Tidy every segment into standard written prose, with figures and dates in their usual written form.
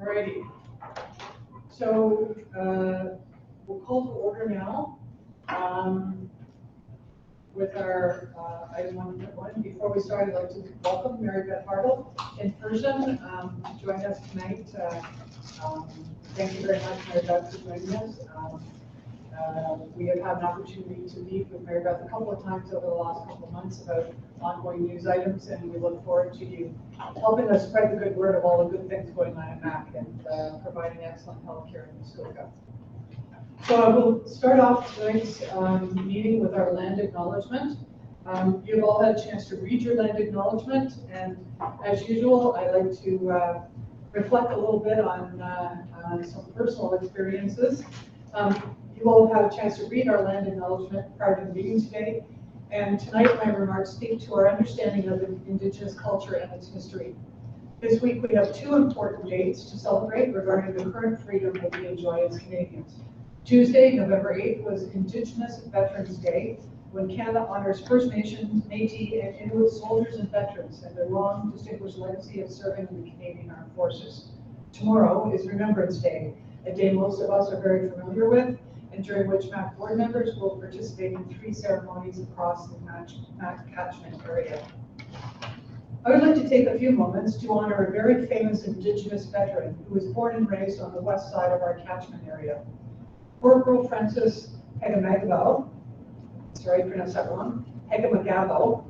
Alrighty. So we'll call to order now with our item 1.1. Before we start, I'd like to welcome Mary Beth Hartle in person to join us tonight. Thank you very much, Mary Beth, for joining us. We have had an opportunity to meet with Mary Beth a couple of times over the last couple of months about ongoing news items, and we look forward to you helping us spread the good word of all the good things going on at MAHC and providing excellent health care in Muskoka. So I will start off tonight's meeting with our land acknowledgement. You've all had a chance to read your land acknowledgement, and as usual, I like to reflect a little bit on some personal experiences. You all have had a chance to read our land acknowledgement prior to the meeting today, and tonight my remarks speak to our understanding of Indigenous culture and its history. This week we have two important dates to celebrate regarding the current freedom that we enjoy as Canadians. Tuesday, November 8th, was Indigenous Veterans Day, when Canada honors First Nations, Métis, and Inuit soldiers and veterans and their long distinguished legacy of serving in the Canadian Armed Forces. Tomorrow is Remembrance Day, a day most of us are very familiar with, and during which MAHC board members will participate in 3 ceremonies across the MAHC catchment area. I would like to take a few moments to honor a very famous Indigenous veteran who was born and raised on the west side of our catchment area. Corporal Francis Hegamagabo, sorry I pronounced that wrong, Hegamagabo,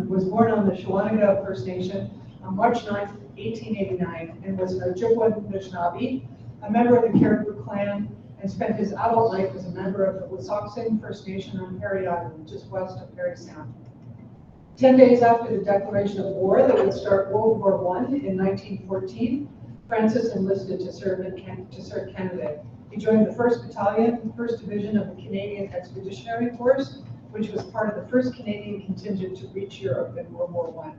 was born on the Shawanaga First Nation on March 9, 1889, and was an Ojibwa Anishinaabe, a member of the Caribou clan, and spent his adult life as a member of the Wissahickon First Nation on Parry Island, just west of Parry Sound. 10 days after the declaration of war that would start World War I in 1914, Francis enlisted to serve Canada. He joined the 1st Battalion, 1st Division of the Canadian Expeditionary Force, which was part of the 1st Canadian contingent to reach Europe in World War I.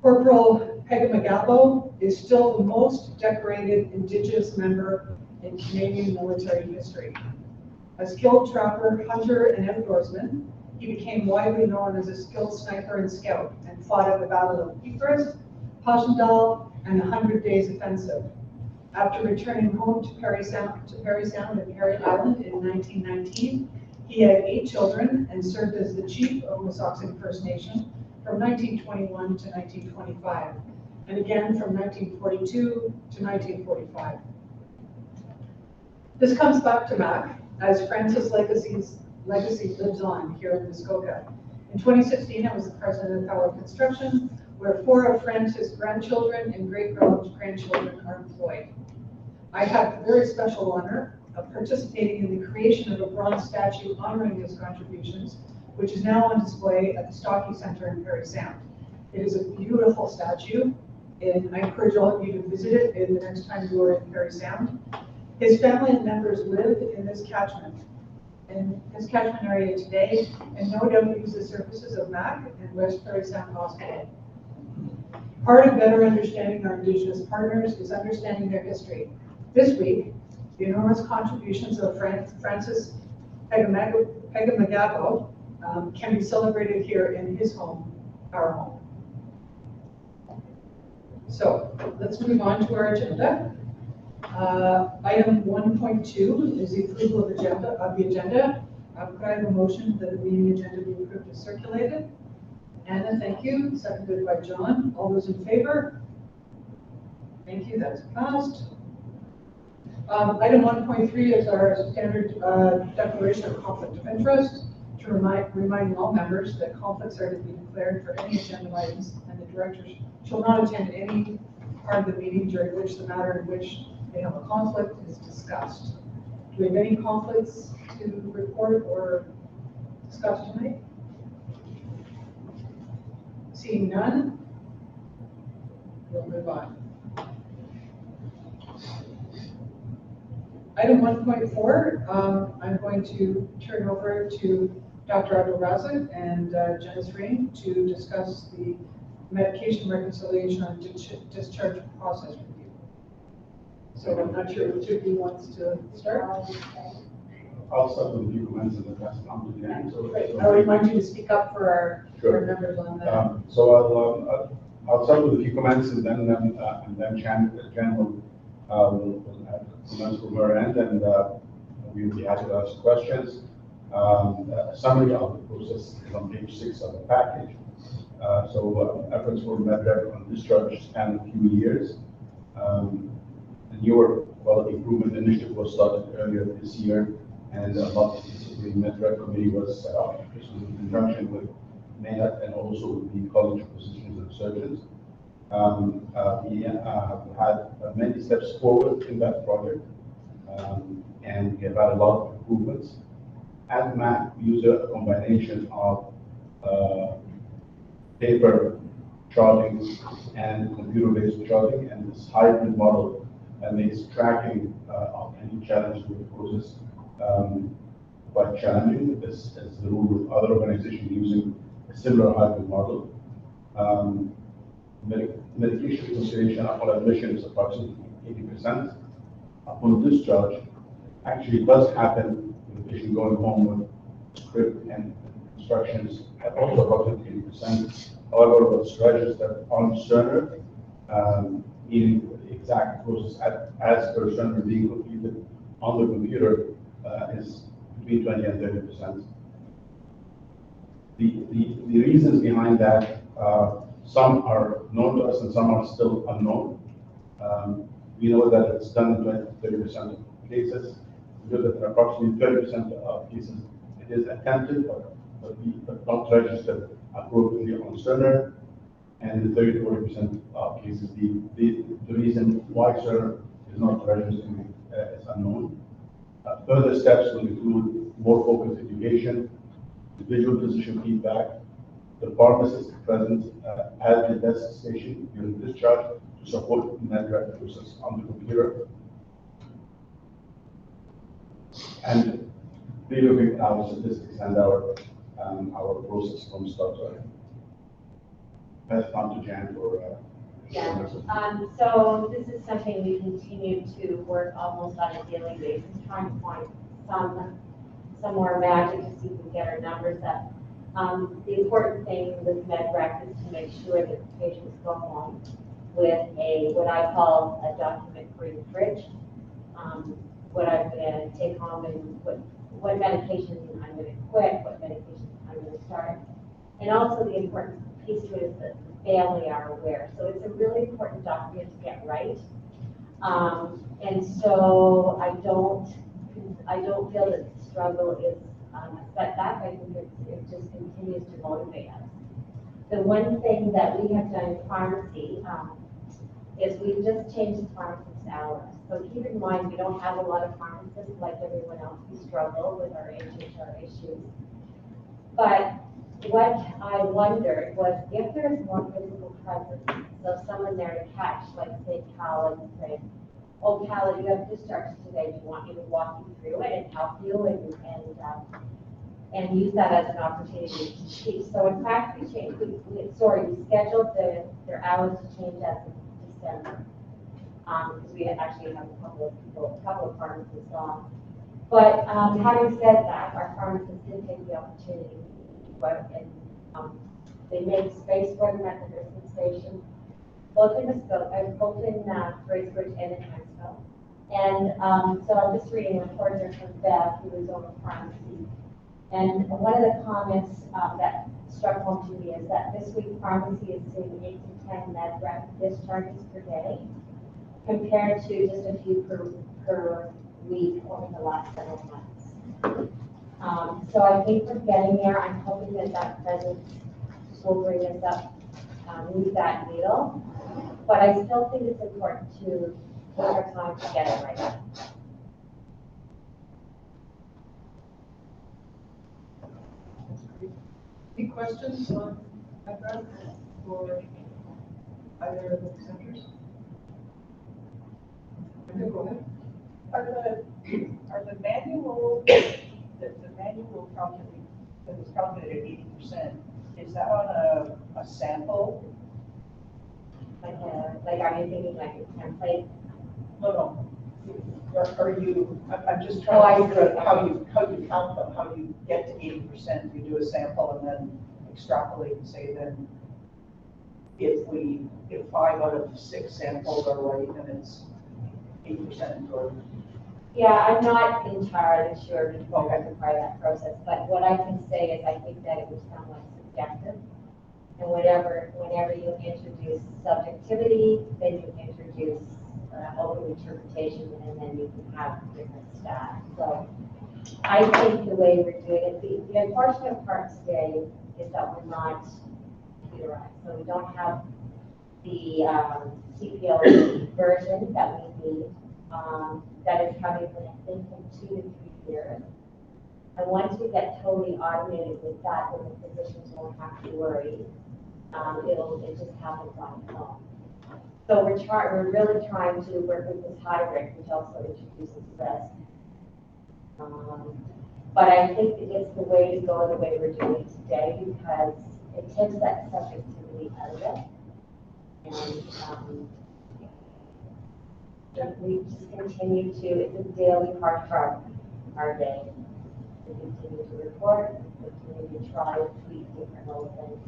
Corporal Hegamagabo is still the most decorated Indigenous member in Canadian military history. A skilled trapper, hunter, and outdoorsman, he became widely known as a skilled sniper and scout and fought at the Battle of Ypres, Passchendaele, and the 100 Days Offensive. After returning home to Parry Sound and Parry Island in 1919, he had 8 children and served as the chief of Wissahickon First Nation from 1921 to 1925, and again from 1942 to 1945. This comes back to MAHC as Francis' legacy lives on here in Muskoka. In 2016, I was the president of Power Construction, where 4 of Francis' grandchildren and great-grandchildren are employed. I had the very special honor of participating in the creation of a bronze statue honoring his contributions, which is now on display at the Stocky Center in Parry Sound. It is a beautiful statue, and I encourage all of you to visit it the next time you are in Parry Sound. His family and members live in this catchment area today, and no doubt use the services of MAHC and West Parry Sound Hospital. Part of better understanding our Indigenous partners is understanding their history. This week, the enormous contributions of Francis Hegamagabo can be celebrated here in his home, our home. So let's move on to our agenda. Item 1.2 is the approval of the agenda. Could I have a motion that the meeting agenda be approved as circulated? Anna, thank you. Seconded by John. All those in favor? Thank you. That's passed. Item 1.3 is our standard declaration of conflict of interest. To remind all members that conflicts are to be declared for any agenda items, and the directors shall not attend any part of the meeting during which the matter in which they have a conflict is discussed. Do we have any conflicts to report or discuss tonight? Seeing none, we'll move on. Item 1.4, I'm going to turn over to Dr. Abdul-Razak and Janice Rain to discuss the medication reconciliation and discharge process review. So I'm not sure which of you wants to start. I'll start with a few comments and then pass it on to Jan. I'll remind you to speak up for our members on that. So I'll start with a few comments and then Jan will add comments from her end, and we'll be happy to answer questions. A summary of the process is on page 6 of the package. Efforts for MedRec on discharge span a few years. A newer quality improvement initiative was started earlier this year, and a multidisciplinary MedRec committee was set up. This was in conjunction with MAHC and also with the College of Physicians and Surgeons. We have had many steps forward in that project, and we have had a lot of improvements. At MAHC, we use a combination of paper charting and computer-based charting, and this hybrid model makes tracking of any challenge with the process quite challenging. This is the rule with other organizations using a similar hybrid model. Medication consideration upon admission is approximately 80%. Upon discharge, actually it does happen with the patient going home with script and instructions at also approximately 80%. However, what's registered on Cerner, meaning the exact process as per Cerner being completed on the computer, is between 20 and 30%. The reasons behind that, some are known to us and some are still unknown. We know that it's done in 20 to 30% of cases. We know that in approximately 30% of cases it is attempted but not registered appropriately on Cerner, and in 30 to 40% of cases the reason why Cerner is not registering is unknown. Further steps will include more focused education, visual physician feedback, the pharmacist present at the desk station during discharge to support the MedRec process on the computer, and reviewing our statistics and our process from start to end. Pass it on to Jan for so this is something we continue to work almost on a daily basis, trying to find some more magic to see if we can get our numbers up. The important thing with MedRec is to make sure that the patients go home with what I call a document-free fridge. What I'm going to take home and what medication I'm going to quit, what medication I'm going to start. And also the important piece to it is that the family are aware. So it's a really important document to get right. And so I don't feel that the struggle is a setback. I think it just continues to motivate us. The one thing that we have done in pharmacy is we've just changed the pharmacist hours. So keep in mind, we don't have a lot of pharmacists like everyone else. We struggle with our HHR issues. But what I wondered was if there's more physical presence, so someone there to catch, like say Cal, and say, oh Cal, you have discharged today. Do you want me to walk you through it and help you and use that as an opportunity to teach? So in fact, we scheduled their hours to change as of December. Because we actually have a couple of pharmacists on. But having said that, our pharmacists did take the opportunity and they made space for them at the nursing station, both in Bracebridge and in Huntsville. And so I'm just reading a report here from Beth, who is over pharmacy. And one of the comments that struck home to me is that this week pharmacy is seeing 8 to 10 MedRec discharges per day, compared to just a few per week over the last several months. So I think we're getting there. I'm hoping that presence will bring us up, move that needle. But I still think it's important to take our time to get it right. Any questions on MedRec for either of the presenters? Okay, go ahead. Are the manual calculated, that was calculated at 80%, is that on a sample? Like are you thinking like a template? No. Are you? I'm just trying to figure out how you count them, how you get to 80%. You do a sample and then extrapolate and say then. if 5 out of 6 samples are right, then it's 8% or? Yeah, I'm not entirely sure because I wasn't part of that process, but what I can say is I think that it was somewhat subjective. And whenever you introduce subjectivity, then you introduce open interpretation, and then you can have different stats. So I think the way we're doing it, the unfortunate part today is that we're not computerized. So we don't have the CPL version that we need, that is coming from, I think, in 2 to 3 years. And once we get totally automated with that, then the physicians won't have to worry. It just happens on its own. So we're really trying to work with this hybrid, which also introduces risk. But I think it's the way to go, the way we're doing it today, because it takes that subjectivity out of it. And we just continue to, it's a daily part of our day. We continue to report, we continue to try to tweak different little things.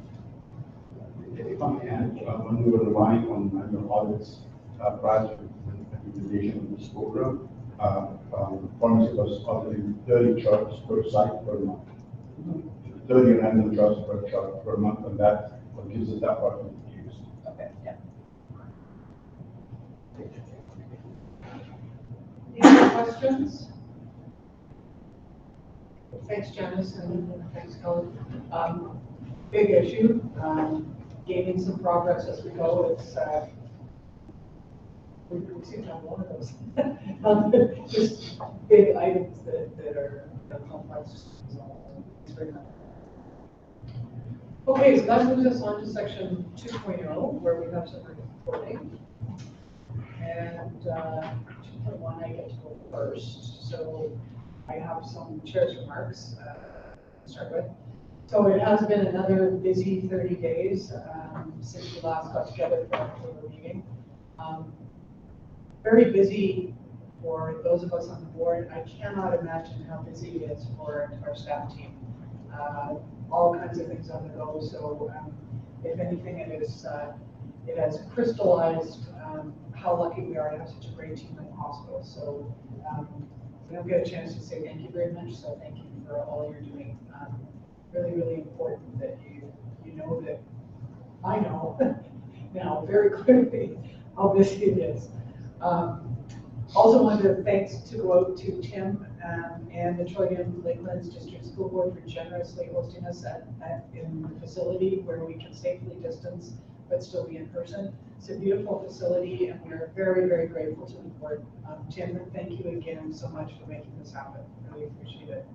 If I may add, when we were relying on manual audits prior to the implementation of this program, pharmacy was auditing 30 charts per site per month. 30 random charts per chart per month, and that's what gives us that part of the use. Okay, yeah. Any other questions? Thanks, Janice, and thanks, Kelly. Big issue, gaining some progress as we go. It's we seem to have one of those. Just big items that are complex. Okay, so that moves us on to section 2.0, where we have some reporting. And 2.1, I get to go first. So I have some chair's remarks to start with. So it has been another busy 30 days since we last got together for our October meeting. Very busy for those of us on the board. I cannot imagine how busy it is for our staff team. All kinds of things on the go. So if anything, it has crystallized how lucky we are to have such a great team in the hospital. So we don't get a chance to say thank you very much. So thank you for all you're doing. Really, really important that you know that I know now very clearly how busy it is. Also wanted to go out to Tim and the Troy and Lakelands District School Board for generously hosting us in the facility where we can safely distance but still be in person. It's a beautiful facility, and we are very, very grateful to the board. Tim, thank you again so much for making this happen. Really appreciate it.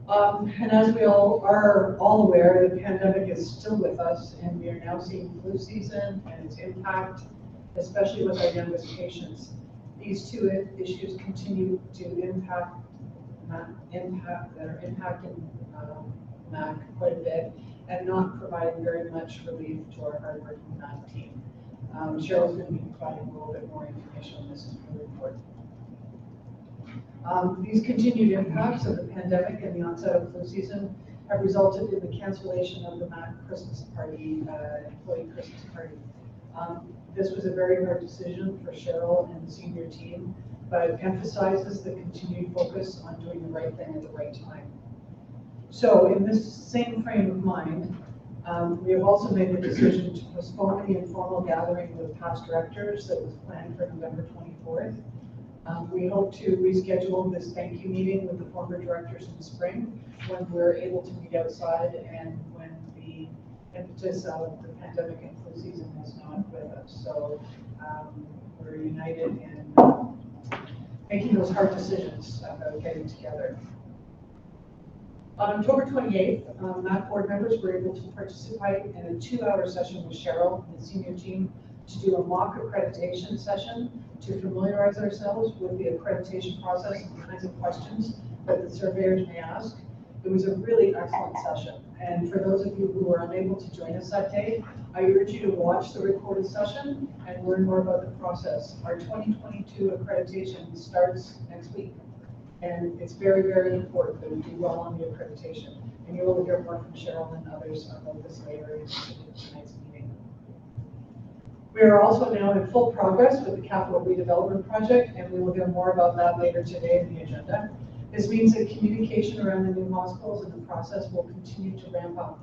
And as we all are aware, the pandemic is still with us, and we are now seeing flu season and its impact, especially with our youngest patients. These two issues continue to impact impacting MAHC quite a bit, and not providing very much relief to our hardworking MAHC team. Cheryl's going to be providing a little bit more information on this in her report. These continued impacts of the pandemic and the onset of flu season have resulted in the cancellation of the MAHC Christmas party, employee Christmas party. This was a very hard decision for Cheryl and the senior team, but it emphasizes the continued focus on doing the right thing at the right time. So in this same frame of mind, we have also made the decision to postpone the informal gathering with past directors that was planned for November 24th. We hope to reschedule this thank you meeting with the former directors in the spring when we're able to meet outside and when the impetus of the pandemic and flu season is not with us. So we're united in making those hard decisions about getting together. On October 28th, MAHC board members were able to participate in a 2-hour session with Cheryl and the senior team to do a mock accreditation session to familiarize ourselves with the accreditation process and the kinds of questions that the surveyors may ask. It was a really excellent session. And for those of you who were unable to join us that day, I urge you to watch the recorded session and learn more about the process. Our 2022 accreditation starts next week. And it's very, very important that we do well on the accreditation. And you will hear more from Cheryl and others about this later in tonight's meeting. We are also now in full progress with the capital redevelopment project, and we will hear more about that later today in the agenda. This means that communication around the new hospitals and the process will continue to ramp up.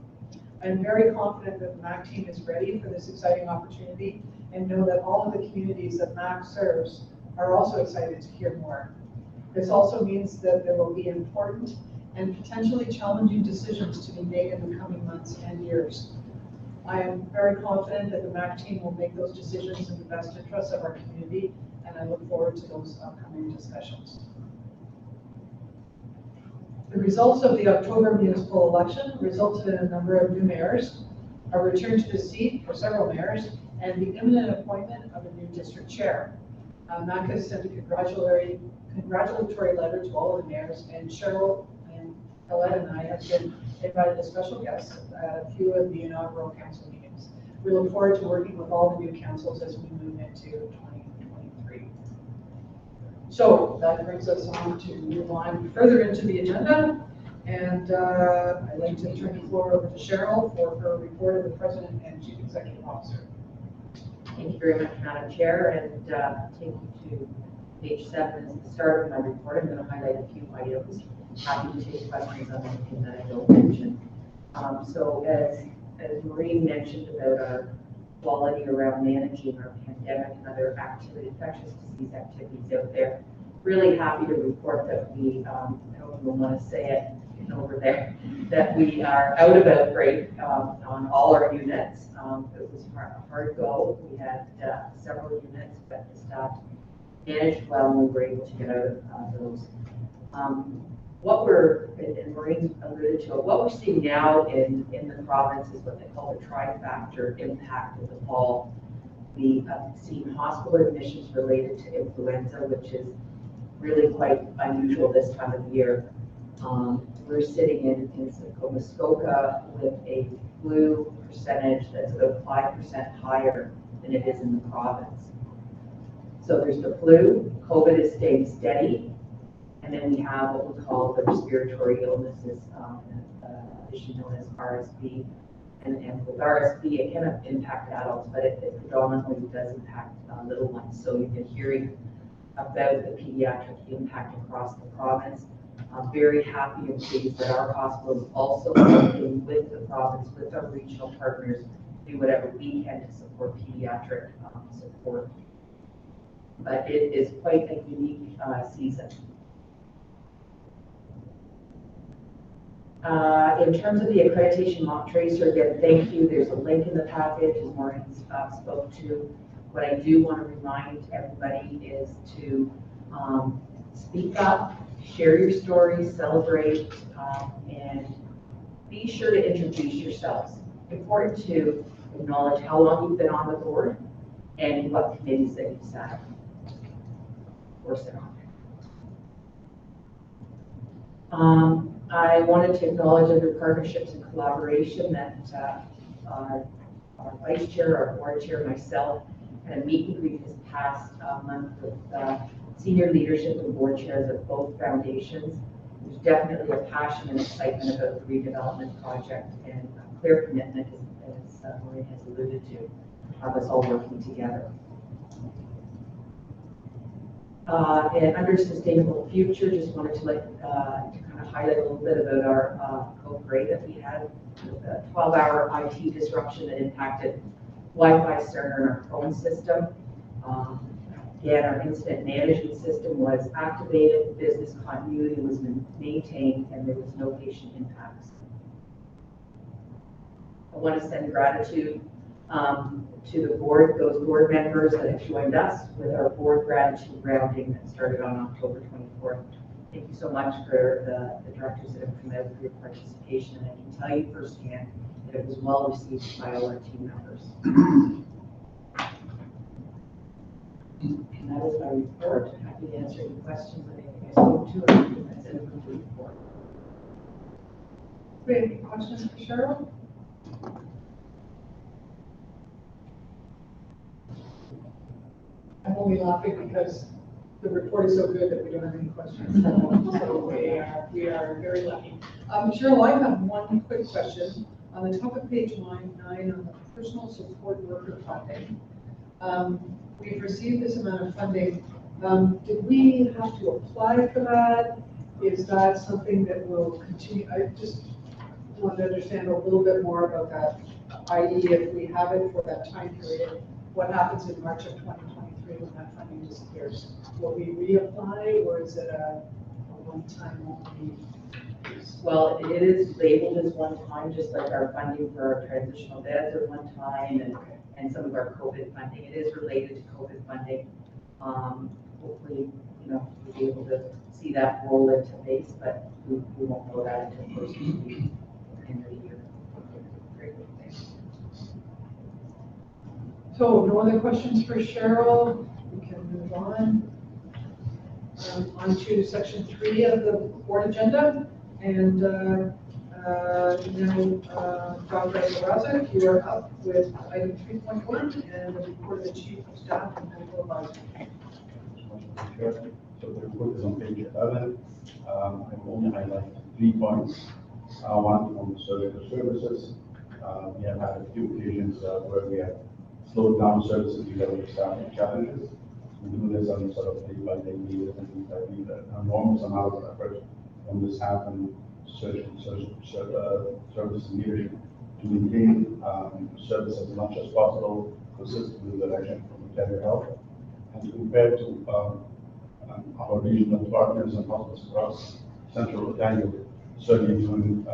I'm very confident that the MAHC team is ready for this exciting opportunity and know that all of the communities that MAHC serves are also excited to hear more. This also means that there will be important and potentially challenging decisions to be made in the coming months and years. I am very confident that the MAHC team will make those decisions in the best interest of our community, and I look forward to those upcoming discussions. The results of the October municipal election resulted in a number of new mayors, a return to the seat for several mayors, and the imminent appointment of a new district chair. MAHC has sent a congratulatory letter to all of the mayors, and Cheryl and Colette and I have been invited as special guests at a few of the inaugural council meetings. We look forward to working with all the new councils as we move into 2023. So that brings us on to move on further into the agenda. And I'd like to turn the floor over to Cheryl for her report of the President and Chief Executive Officer. Thank you very much, Madam Chair, and take you to page 7 as the start of my report. I'm going to highlight a few items. Happy to take questions on anything that I don't mention. So as Maureen mentioned about our quality around managing our pandemic and other infectious disease activities out there, really happy to report that we, I don't even want to say it over there, that we are out of outbreak on all our units. It was a hard go. We had several units, but the staff managed well and we were able to get out of those. What we're, and Maureen alluded to it, what we're seeing now in the province is what they call the trifactor impact of the fall. We have seen hospital admissions related to influenza, which is really quite unusual this time of year. We're sitting in Muskoka with a flu percentage that's about 5% higher than it is in the province. So there's the flu, COVID is staying steady, and then we have what we call the respiratory illnesses, condition known as RSV. And with RSV, it can impact adults, but it predominantly does impact little ones. So you've been hearing about the pediatric impact across the province. I'm very happy and pleased that our hospital is also working with the province, with our regional partners, to do whatever we can to support pediatric support. But it is quite a unique season. In terms of the accreditation mock tracer, again, thank you. There's a link in the package, as Maureen spoke to. What I do want to remind everybody is to speak up, share your stories, celebrate, and be sure to introduce yourselves. Important to acknowledge how long you've been on the board and what committees that you've sat or sit on. I wanted to acknowledge other partnerships and collaboration that our vice chair, our board chair, myself, had a meet and greet this past month with senior leadership and board chairs of both foundations. There's definitely a passion and excitement about the redevelopment project and a clear commitment, as Maureen has alluded to, of us all working together. And under Sustainable Future, just wanted to kind of highlight a little bit about our co-grade that we had with a 12-hour IT disruption that impacted Wi-Fi server and our phone system. Again, our incident management system was activated, business continuity was maintained, and there was no patient impacts. I want to send gratitude to the board, those board members that have joined us with our board gratitude rounding that started on October 24th. Thank you so much for the directors that have come out for your participation, and I can tell you firsthand that it was well received by all our team members. And that is my report. Happy to answer any questions on anything I spoke to or anything that's in the complete report. Do we have any questions for Cheryl? I'm only laughing because the report is so good that we don't have any questions. So we are very lucky. Cheryl, I have one quick question. On the top of page 9 on the personal support worker funding, we've received this amount of funding. Did we have to apply for that? Is that something that will continue? I just want to understand a little bit more about that, i.e. if we have it for that time period, what happens in March of 2023 when that funding disappears? Will we reapply, or is it a one-time only? Well, it is labeled as one time, just like our funding for our transitional beds are one time and some of our COVID funding. It is related to COVID funding. Hopefully, we'll be able to see that roll into base, but we won't know that until first week in the year. Great, thanks. So no other questions for Cheryl? We can move on. On to section 3 of the board agenda. And now, Dr. Razik, you are up with item 3.1 and the report of the chief of staff and medical advisor. So the report is on page 11. I will only highlight 3 points. One on surgical services. We have had a few occasions where we have slowed down services because of staffing challenges. We do this on sort of day-by-day basis, and we need an enormous amount of effort from the staff and service leadership to maintain service as much as possible, consistent with the direction from Ontario Health. And compared to our regional partners and hospitals across Central Ontario, certainly doing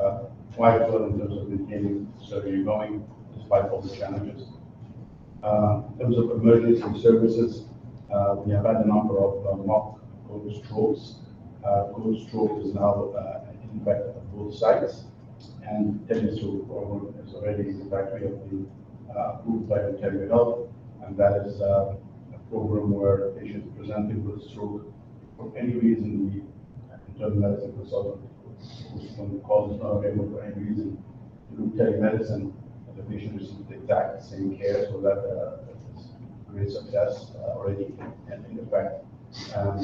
quite well in terms of maintaining surgery going, despite all the challenges. In terms of emergency services, we have had a number of mock COVID strokes. COVID stroke is now in fact at both sites, and telestroke program is already in fact we have been approved by Ontario Health, and that is a program where patients presenting with stroke for any reason, the internal medicine consultant, when the call is not available for any reason, to do telemedicine, and the patient receives the exact same care, so that is great success already in effect, and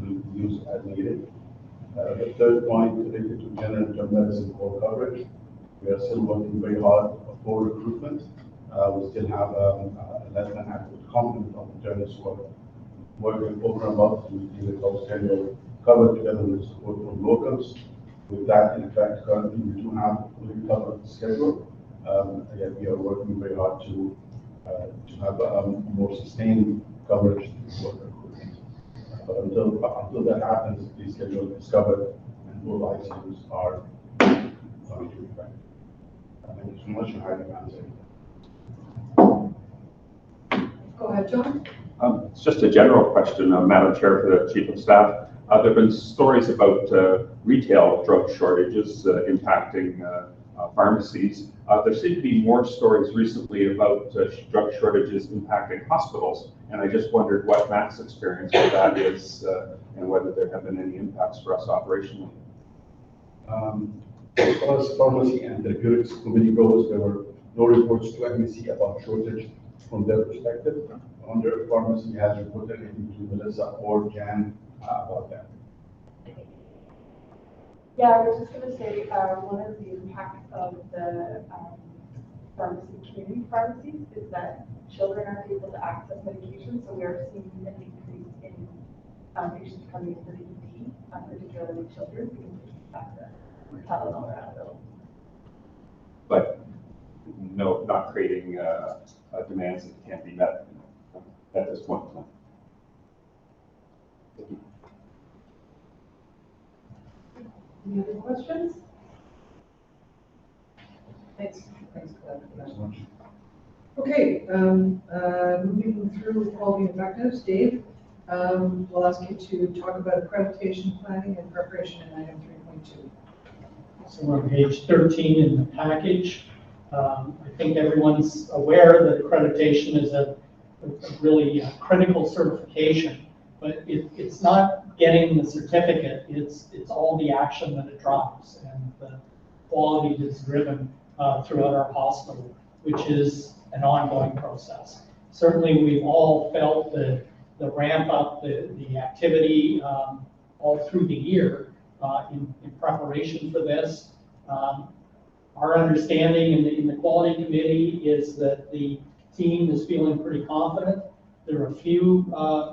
we use it as needed. The third point related to general internal medicine core coverage. We are still working very hard for recruitment. We still have a less than adequate complement of internists who are working over and above to the Ontario covered together with support from locals. With that, in effect, currently we do have a fully covered schedule. Again, we are working very hard to have a more sustained coverage for recruitment. But until that happens, the schedule is covered and both ICUs are going to be back. Thank you so much, and I have answered. Go ahead, John. It's just a general question, Madam Chair, for the Chief of Staff. There have been stories about retail drug shortages impacting pharmacies. There seem to be more stories recently about drug shortages impacting hospitals, and I just wondered what Matt's experience with that is and whether there have been any impacts for us operationally. As far as pharmacy and therapeutics committee goes, there were no reports to MAHC about shortage from their perspective. Under pharmacy has reported anything to Melissa or Jan about that. Yeah, I was just going to say one of the impacts of the community pharmacies is that children aren't able to access medication, so we are seeing an increase in patients coming into the ED, particularly children, because they have the Tylenol or Advil. But no, not creating demands that can't be met at this point in time. Any other questions? Thanks for that. Thanks so much. Okay, moving through quality and effectiveness, Dave, we'll ask you to talk about accreditation planning and preparation in item 3.2. So we're on page 13 in the package. I think everyone's aware that accreditation is a really critical certification, but it's not getting the certificate, it's all the action that it drives and the quality that's driven throughout our hospital, which is an ongoing process. Certainly we've all felt the ramp up, the activity all through the year, in preparation for this. Our understanding in the quality committee is that the team is feeling pretty confident. There are a few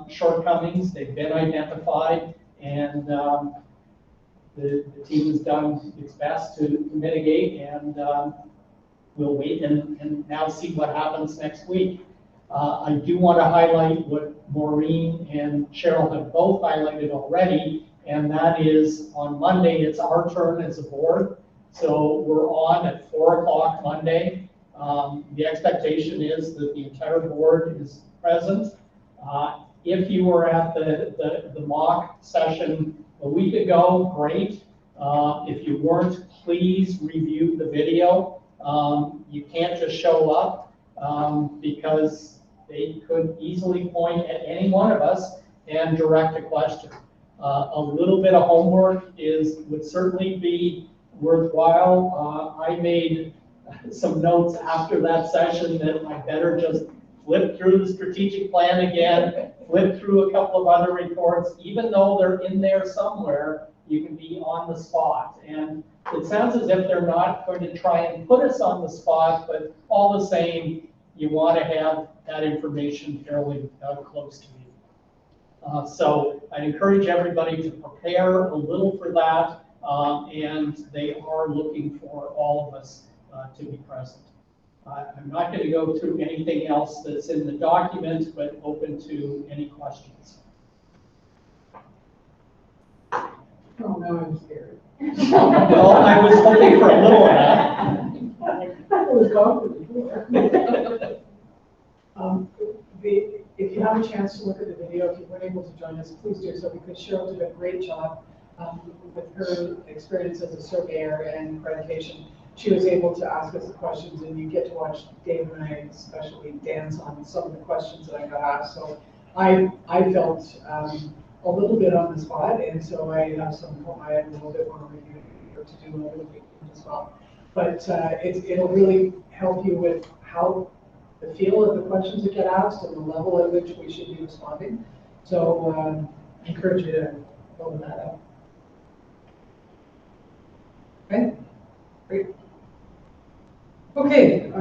shortcomings, they've been identified, and the team has done its best to mitigate, and we'll wait and now see what happens next week. I do want to highlight what Maureen and Cheryl have both highlighted already, and that is on Monday, it's our turn as a board. So we're on at 4 o'clock Monday. The expectation is that the entire board is present. If you were at the mock session a week ago, great. If you weren't, please review the video. You can't just show up because they could easily point at any one of us and direct a question. A little bit of homework would certainly be worthwhile. I made some notes after that session that I better just flip through the strategic plan again, flip through a couple of other reports. Even though they're in there somewhere, you can be on the spot. And it sounds as if they're not going to try and put us on the spot, but all the same, you want to have that information fairly close to you. So I'd encourage everybody to prepare a little for that, and they are looking for all of us to be present. I'm not going to go through anything else that's in the document, but open to any questions. Oh, now I'm scared. Well, I was hoping for a little of that. I was confident before. If you have a chance to look at the video, if you weren't able to join us, please do so, because Cheryl did a great job with her experience as a surveyor and accreditation. She was able to ask us the questions, and you get to watch Dave and I especially dance on some of the questions that I got asked. So I felt a little bit on the spot, and so I have a little bit more review to do over the weekend as well. But it'll really help you with how the feel of the questions that get asked and the level at which we should be responding. So I encourage you to open that up. Okay, great. Okay,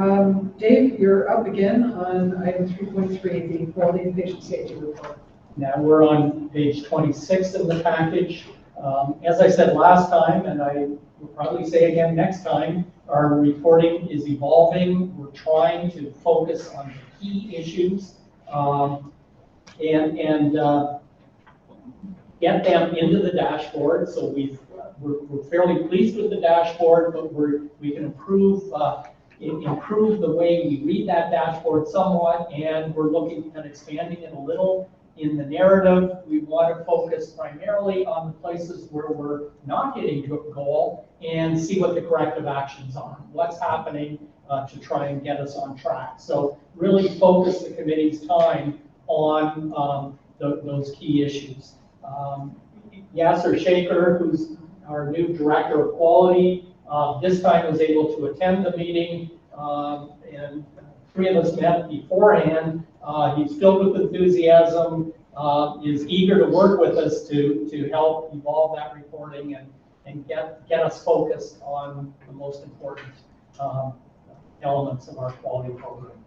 Dave, you're up again on item 3.3, the quality and patient safety report. Now we're on page 26 of the package. As I said last time, and I will probably say again next time, our reporting is evolving. We're trying to focus on the key issues and get them into the dashboard. So we're fairly pleased with the dashboard, but we can improve the way we read that dashboard somewhat, and we're looking at expanding it a little. In the narrative, we want to focus primarily on the places where we're not getting to a goal and see what the corrective actions are, what's happening to try and get us on track. So really focus the committee's time on those key issues. Yasser Shaker, who's our new director of quality, this time was able to attend the meeting, and 3 of us met beforehand. He's filled with enthusiasm, is eager to work with us to help evolve that reporting and get us focused on the most important elements of our quality program.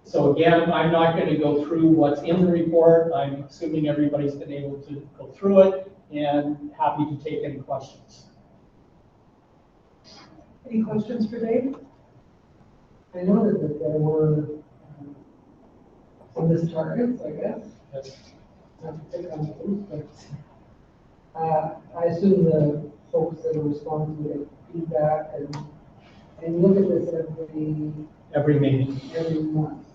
So again, I'm not going to go through what's in the report. I'm assuming everybody's been able to go through it, and happy to take any questions. Any questions for Dave? I noticed that there were some missed targets, I guess. Yes. Not to pick on those, but I assume the folks that are responsible get feedback and look at this Every meeting. every month.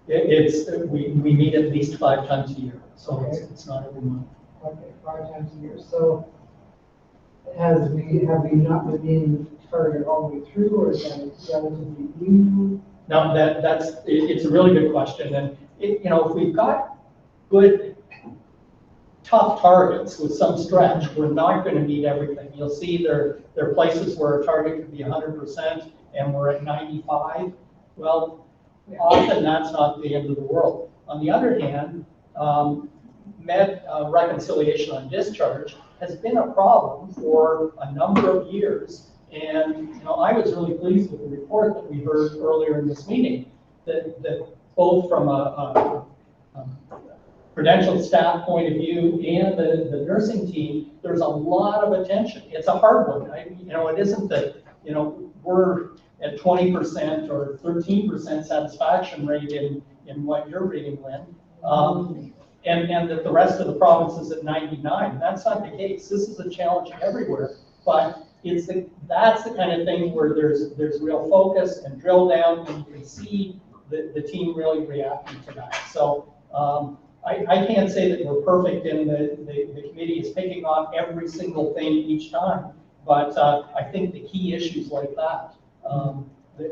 We meet at least 5 times a year, so it's not every month. Okay, 5 times a year. So have we not been meeting target all the way through, or is that relatively new? No, it's a really good question, and if we've got good, tough targets with some stretch, we're not going to meet everything. You'll see there are places where our target could be 100% and we're at 95. Well, often that's not the end of the world. On the other hand, reconciliation on discharge has been a problem for a number of years. And, I was really pleased with the report that we heard earlier in this meeting, that both from a credentialed staff point of view and the nursing team, there's a lot of attention. It's a hard one. It isn't that, we're at 20% or 13% satisfaction rate in what you're reading, Lynn. And that the rest of the province is at 99. That's not the case. This is a challenge everywhere, but that's the kind of thing where there's real focus and drill down, and you can see the team really reacting to that. So I can't say that we're perfect in the committee is picking on every single thing each time, but I think the key issues like that,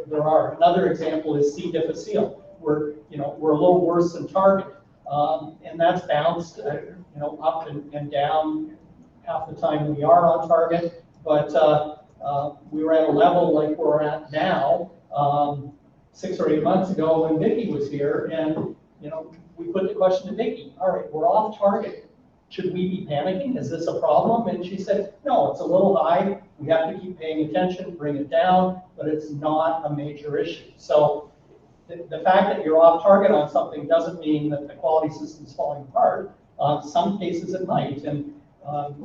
there are. Another example is C. difficile. We're a little worse than target. And that's bounced, up and down half the time we are on target. But we were at a level like we're at now 6 or 8 months ago when Vicki was here, and we put the question to Vicki. All right, we're off target. Should we be panicking? Is this a problem? And she said, no, it's a little high. We have to keep paying attention, bring it down, but it's not a major issue. So the fact that you're off target on something doesn't mean that the quality system's falling apart. Some cases it might, and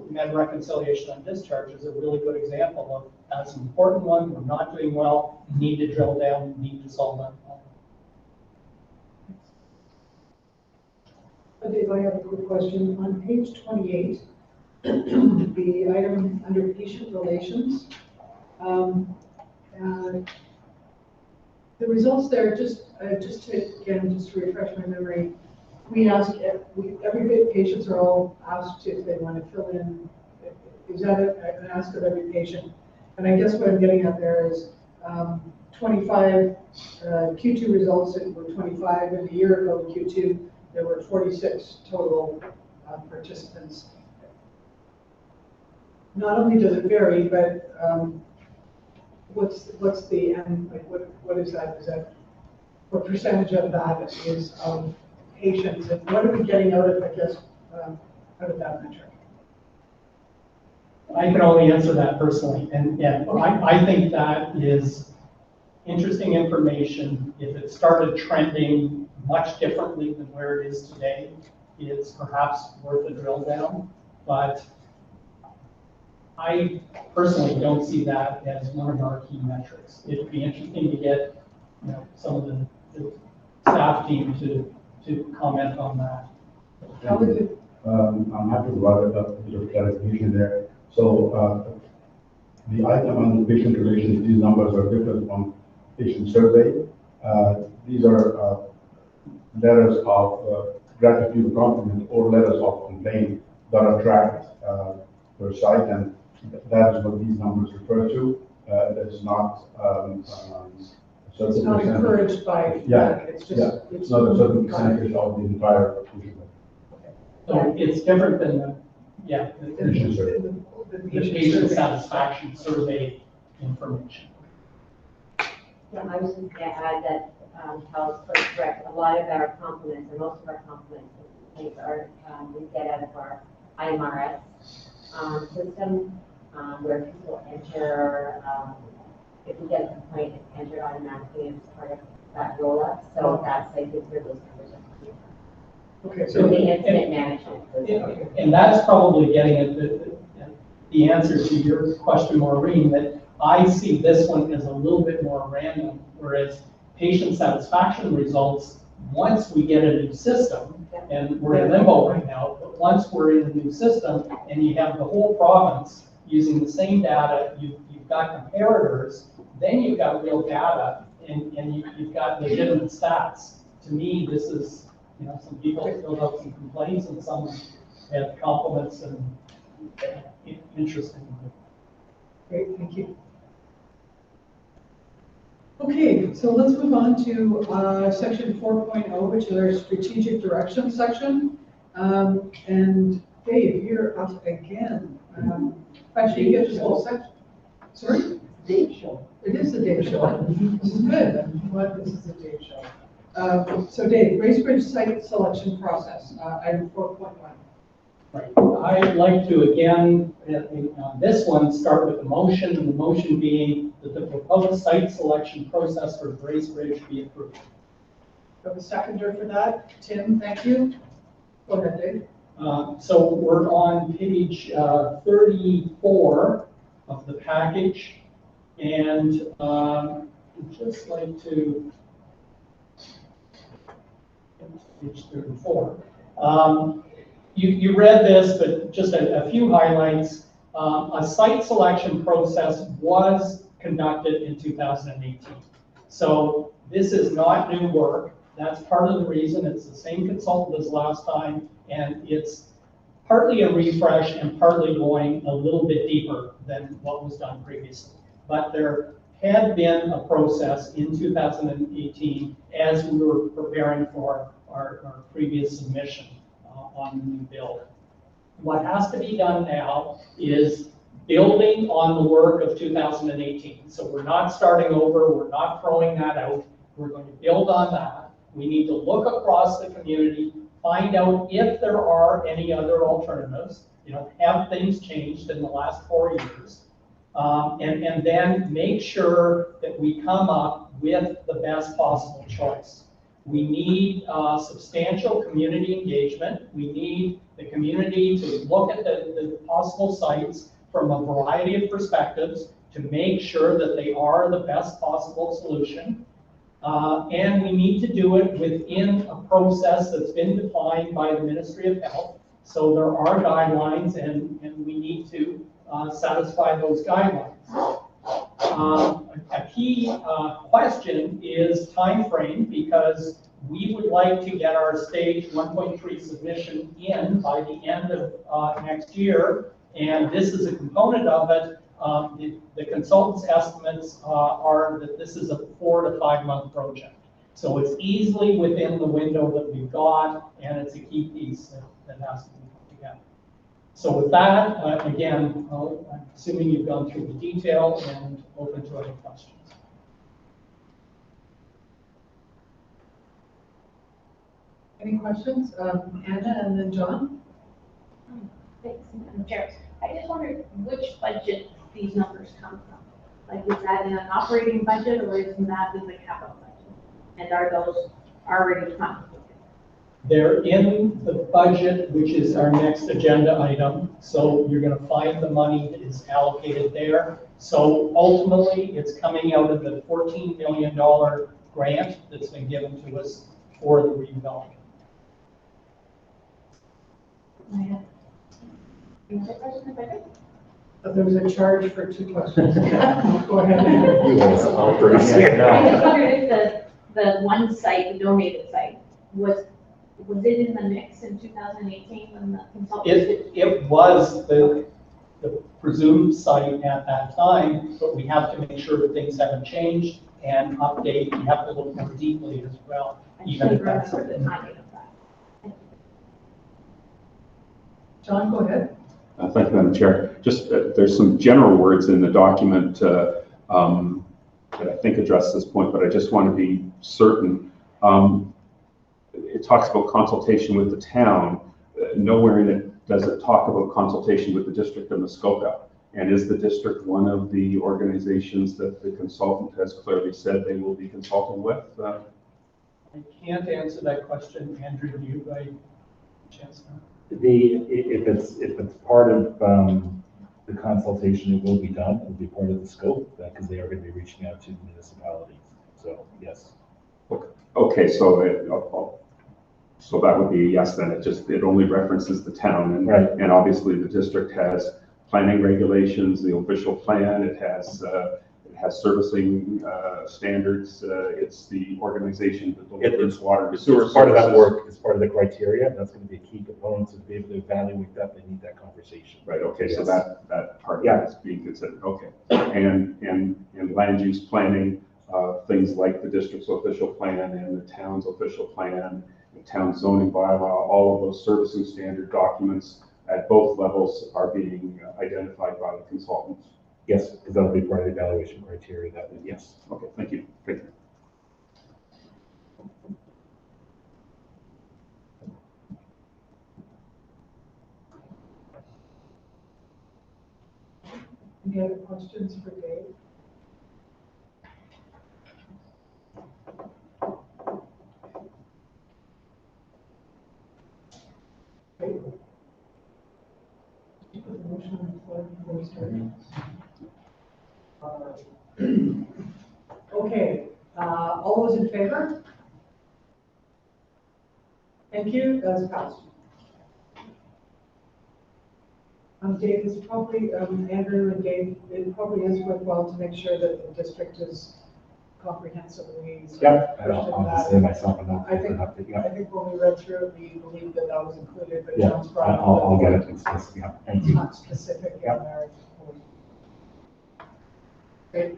med reconciliation on discharge is a really good example of that's an important one. We're not doing well, need to drill down, need to solve that problem. Dave, I have a quick question. On page 28, the item under patient relations, the results there, just to refresh my memory, we ask, every patients are all asked if they want to fill in, is that an ask of every patient? And I guess what I'm getting at there is 25, Q2 results that were 25, and a year ago in Q2, there were 46 total participants. Not only does it vary, but what's the end, like what is that? Is that, what percentage of that is patients, and what are we getting out of, I guess, out of that metric? I can only answer that personally, and yeah, I think that is interesting information. If it started trending much differently than where it is today, it's perhaps worth a drill down, but I personally don't see that as one of our key metrics. It'd be interesting to get some of the staff team to comment on that. How would it? I'm happy to provide a bit of clarification there. So the item on the patient relations, these numbers are different from patient survey. These are letters of gratitude, compliment, or letters of complaint that are tracked per site, and that is what these numbers refer to. It's not it's not encouraged by feedback. It's just it's not a certain percentage of the entire patient. So it's different than the Patient survey. the patient satisfaction survey information. Yeah, I was just going to add that Cal's quite correct. A lot of our compliments, or most of our compliments, are we get out of our IMRS system, where people enter. If we get a complaint, it's entered automatically as part of that roll-up. So that's, I think, where those numbers are coming from. Okay, So the incident management. And that's probably getting at the answer to your question, Maureen, that I see this one as a little bit more random, whereas patient satisfaction results, once we get a new system, and we're in limbo right now, but once we're in the new system and you have the whole province using the same data, you've got comparators, then you've got real data, and you've got legitimate stats. To me, this is, some people filled out some complaints and some had compliments, and interesting. great, thank you. Okay, so let's move on to section 4.0, which is our strategic direction section. And Dave, you're up again. Actually, you get this whole section. Sorry? Dave show. It is the Dave show. This is good. I'm glad this is the Dave show. So Dave, Bracebridge site selection process, item 4.1. Right. I'd like to again, on this one, start with the motion, and the motion being that the proposed site selection process for Grace Ridge be approved. We have a seconder for that. Tim, thank you. Go ahead, Dave. So we're on page 34 of the package, and I'd just like to, page 34. You read this, but just a few highlights. A site selection process was conducted in 2018. So this is not new work. That's part of the reason. It's the same consultant as last time, and it's partly a refresh and partly going a little bit deeper than what was done previously. But there had been a process in 2018 as we were preparing for our previous submission on the new build. What has to be done now is building on the work of 2018. So we're not starting over, we're not throwing that out. We're going to build on that. We need to look across the community, find out if there are any other alternatives. Have things changed in the last 4 years? And then make sure that we come up with the best possible choice. We need substantial community engagement. We need the community to look at the possible sites from a variety of perspectives to make sure that they are the best possible solution. And we need to do it within a process that's been defined by the Ministry of Health. So there are guidelines, and we need to satisfy those guidelines. A key question is time frame, because we would like to get our stage 1.3 submission in by the end of next year, and this is a component of it. The consultant's estimates are that this is a 4 to 5 month project. So it's easily within the window that we've got, and it's a key piece that has to be put together. So with that, again, I'm assuming you've gone through the detail and open to any questions. Any questions? Anna and then John? Thanks, Madam Chair. I just wondered which budget these numbers come from. Like, is that in an operating budget or is that in the capital budget? And are those already contemplated? They're in the budget, which is our next agenda item. So you're going to find the money that is allocated there. So ultimately, it's coming out of the $14 million grant that's been given to us for the redevelopment. I have another question if I could. But there was a charge for 2 questions. Go ahead. I just wondered if the one site, the donated site, was it in the mix in 2018 when the consultant? It was the presumed site at that time, but we have to make sure that things haven't changed and update. We have to look more deeply as well. I Even should if that's remember the timing of that. John, go ahead. Thank you, Madam Chair. Just there's some general words in the document that I think address this point, but I just want to be certain. It talks about consultation with the town. Nowhere in it does it talk about consultation with the District of Muskoka. And is the district one of the organizations that the consultant has clearly said they will be consulting with? I can't answer that question, Andrew. Do you by chance now? If it's part of the consultation, it will be done. It will be part of the scope because they are going to be reaching out to municipalities. So yes. Okay, so so that would be a yes. Then it only references the town, and right. And obviously the district has planning regulations, the official plan. It has servicing standards. It's the organization that delivers water and sewer. It's part of that work. It's part of the criteria. That's going to be a key component to be able to evaluate that. They need that conversation. Right. Okay. Yes. So that part of that is being considered. Okay. And land use planning, things like the district's official plan and the town's official plan, the town zoning bylaw, all of those servicing standard documents at both levels are being identified by the consultants. Yes, because that'll be part of the evaluation criteria. That would, yes. Okay, thank you. Thank you. Any other questions for Dave? Okay. Put the motion on the floor before we start. Okay, all those in favor? Thank you, that's passed. Dave, it's probably, Andrew and Dave, it probably is worthwhile to make sure that the district is comprehensively. Yep, I'll just say myself enough. I think when we read through it, we believed that that was included, but Yeah, John's brought up. I'll get it. Yeah, thank It's you. not specific in Yeah. there. Great.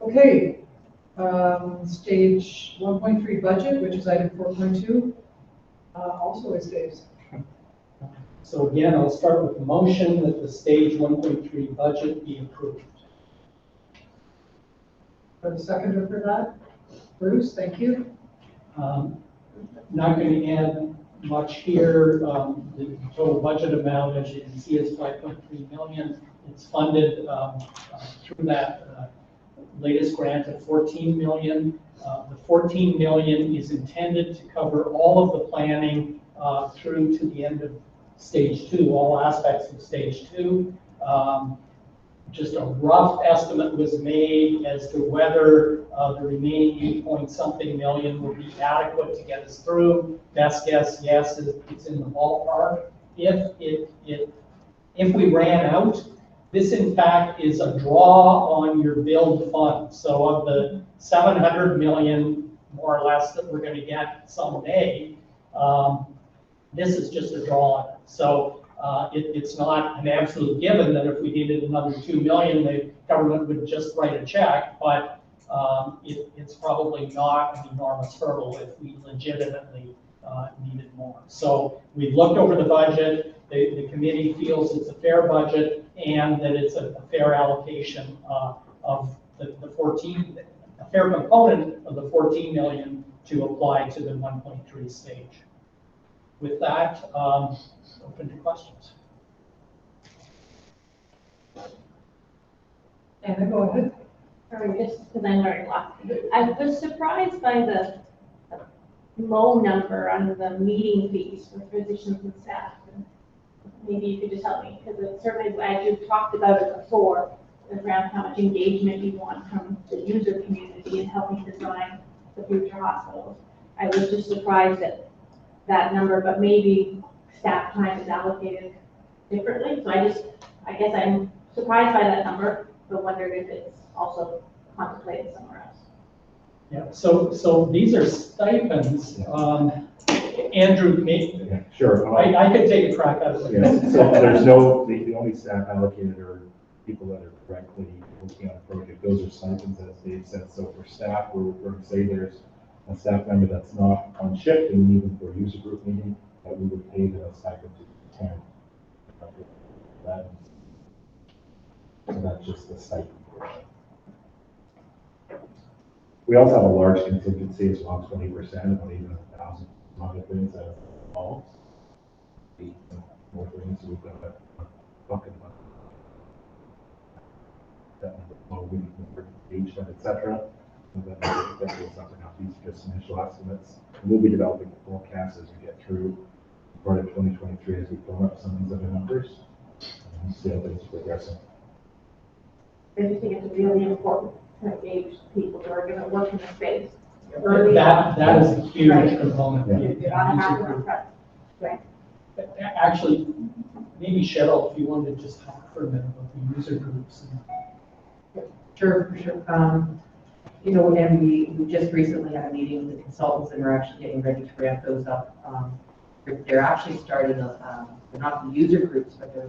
Okay, stage 1.3 budget, which is item 4.2, also is Dave's. So again, I'll start with the motion that the stage 1.3 budget be approved. For the seconder for that, Bruce, thank you. Not going to add much here. The total budget amount, as you can see, is 5.3 million. It's funded through that latest grant of 14 million. The 14 million is intended to cover all of the planning through to the end of stage 2, all aspects of stage 2. Just a rough estimate was made as to whether the remaining 8-point-something million would be adequate to get us through. Best guess, yes, it's in the ballpark. If we ran out, this in fact is a draw on your build fund. So of the 700 million, more or less, that we're going to get someday, this is just a draw on it. So it's not an absolute given that if we needed another 2 million, the government would just write a check, but it's probably not an enormous hurdle if we legitimately needed more. So we've looked over the budget, the committee feels it's a fair budget and that it's a fair allocation of the 14, a fair component of the 14 million to apply to the 1.3 stage. With that, open to questions. Anna, go ahead. Sorry, just because I'm learning lots. I was surprised by the low number on the meeting fees for physicians and staff. And maybe you could just help me, because it certainly, as you've talked about it before, around how much engagement you want from the user community in helping design the future hospitals. I was just surprised at that number, but maybe staff time is allocated differently. So I guess I'm surprised by that number, but wondered if it's also contemplated somewhere else. Yeah, so these are stipends. Andrew, maybe, Yeah, sure. I could take a crack at it. Yeah, so there's no, the only staff allocated are people that are directly working on a project. Those are stipends, as Dave said. So for staff, we're going to say there's a staff member that's not on shift and even for a user group meeting, that we would pay the stipend to attend. So that's just the stipend. We also have a large contingency as well, 20%, about even 1,000 other things that are involved. More things, so we've got a bucket of that we can engage them, etc. And then that goes up and up. These are just initial estimates. We'll be developing the forecast as we get through part of 2023 as we firm up some of these other numbers and see how things are progressing. I just think it's really important to engage people who are going to work in the space. That is a huge Right. component. Yeah. You're not happy with that. Right. Actually, maybe Cheryl, if you wanted to just talk for a minute about the user groups. Sure, for sure. You know, and we just recently had a meeting with the consultants and we're actually getting ready to ramp those up. They're actually starting, they're not the user groups, but they're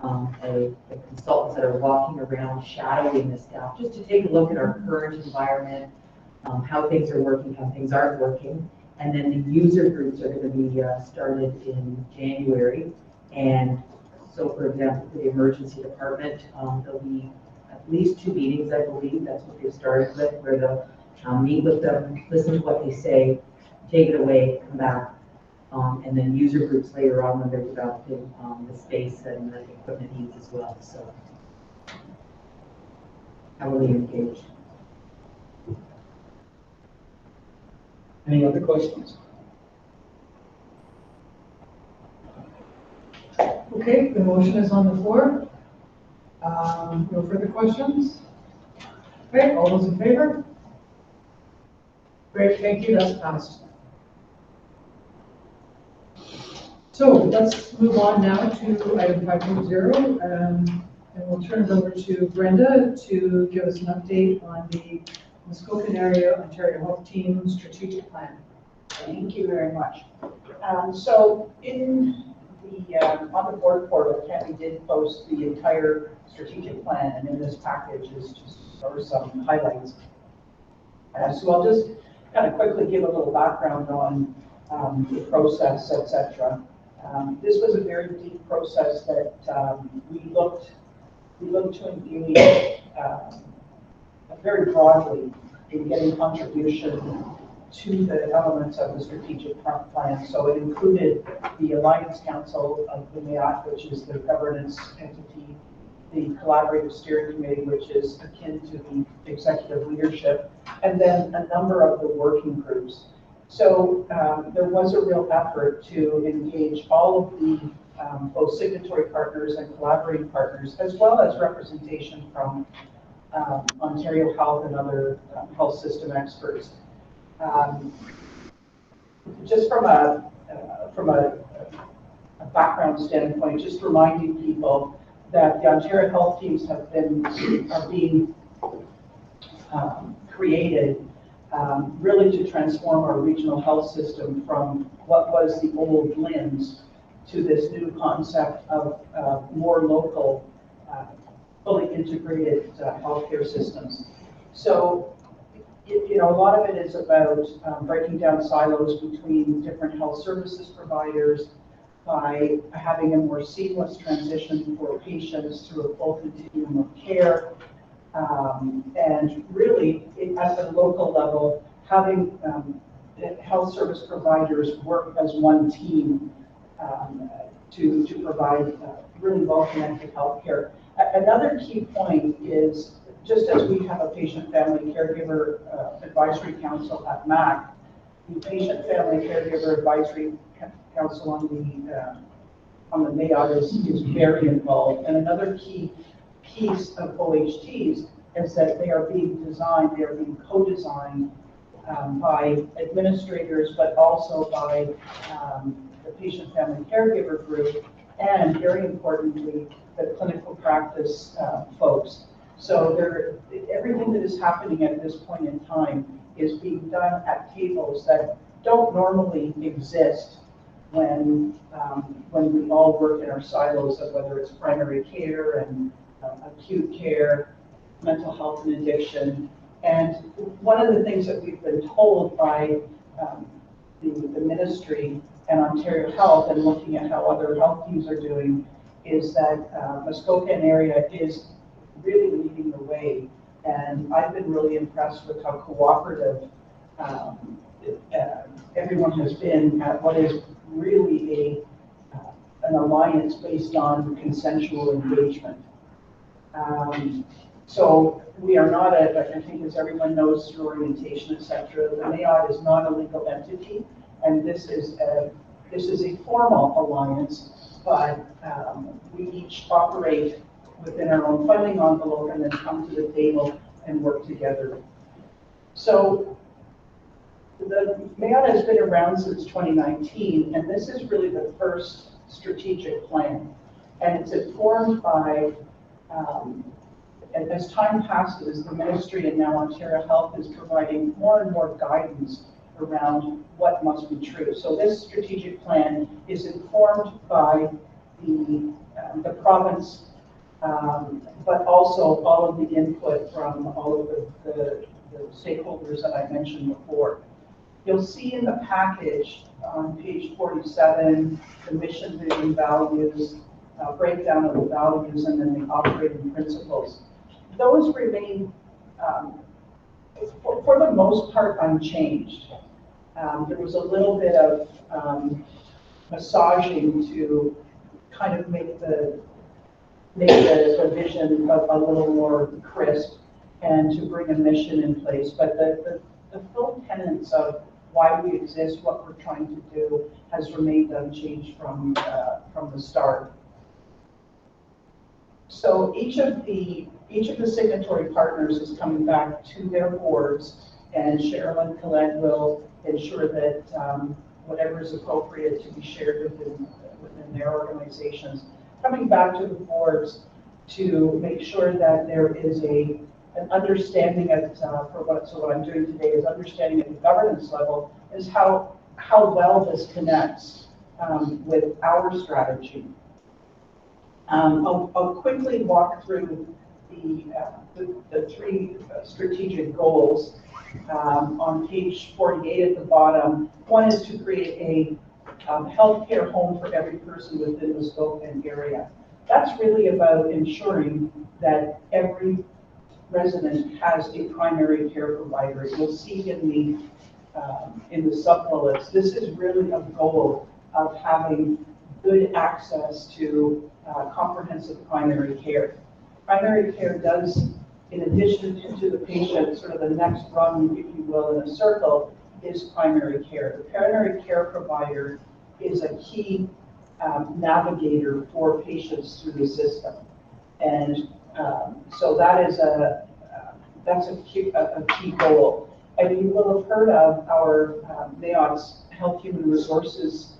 the consultants that are walking around shadowing the staff just to take a look at our current environment, how things are working, how things aren't working. And then the user groups are going to be started in January. And so, for example, for the emergency department, there'll be at least 2 meetings, I believe. That's what they've started with, where they'll meet with them, listen to what they say, take it away, come back. And then user groups later on when they're developing the space and the equipment needs as well. So heavily engaged. Any other questions? Okay, the motion is on the floor. No further questions? Okay, all those in favor? Great, thank you, that's passed. So let's move on now to item 5.0, and we'll turn it over to Brenda to give us an update on the Muskoka Area Ontario Health Team Strategic Plan. Thank you very much. So in the, on the board portal, Kathy did post the entire strategic plan, and in this package is just, are some highlights. So I'll just kind of quickly give a little background on the process, etc. This was a very deep process that we looked to engage very broadly in getting contribution to the elements of the strategic plan. So it included the Alliance Council of the MAHC, which is the governance entity, the collaborative steering committee, which is akin to the executive leadership, and then a number of the working groups. So there was a real effort to engage all of the both signatory partners and collaborating partners, as well as representation from Ontario Health and other health system experts. Just from a background standpoint, just reminding people that the Ontario Health Teams are being created really to transform our regional health system from what was the old LHINs to this new concept of more local, fully integrated healthcare systems. So, you know, a lot of it is about breaking down silos between different health services providers by having a more seamless transition for patients through a full continuum of care. And really, at the local level, having health service providers work as one team to provide really well-connected healthcare. Another key point is, just as we have a patient family caregiver advisory council at MAHC, the patient family caregiver advisory council on the MAHC is very involved. And another key piece of OHTs is that they are being co-designed by administrators, but also by the patient family caregiver group, and very importantly, the clinical practice folks. So everything that is happening at this point in time is being done at tables that don't normally exist when we all work in our silos of whether it's primary care and acute care, mental health and addiction. And one of the things that we've been told by the ministry and Ontario Health, and looking at how other health teams are doing, is that Muskoka area is really leading the way. And I've been really impressed with how cooperative everyone has been at what is really an alliance based on consensual engagement. So we are not I think as everyone knows through orientation, etc., the MAHC is not a legal entity, and this is a formal alliance, but we each operate within our own funding envelope and then come to the table and work together. So the MAHC has been around since 2019, and this is really the first strategic plan. And it's informed by, as time passes, the ministry and now Ontario Health is providing more and more guidance around what must be true. So this strategic plan is informed by the province, but also all of the input from all of the stakeholders that I mentioned before. You'll see in the package on page 47, the mission, vision, values, breakdown of the values, and then the operating principles. Those remain, for the most part, unchanged. There was a little bit of massaging to kind of make the vision a little more crisp. and to bring a mission in place. But the full tenets of why we exist, what we're trying to do, has remained unchanged from the start. So each of the signatory partners is coming back to their boards, and Cheryl and Colette will ensure that whatever is appropriate to be shared within their organizations, coming back to the boards to make sure that there is an understanding at, so what I'm doing today is understanding at the governance level is how well this connects with our strategy. I'll quickly walk through the three strategic goals. On page 48 at the bottom, one is to create a healthcare home for every person within the scope and area. That's really about ensuring that every resident has a primary care provider. You'll see in the sub-bullets, this is really a goal of having good access to comprehensive primary care. Primary care does, in addition to the patient, sort of the next rung, if you will, in a circle, is primary care. The primary care provider is a key navigator for patients through the system. And so that is that's a key goal. And you will have heard of our MAHC's Health Human Resources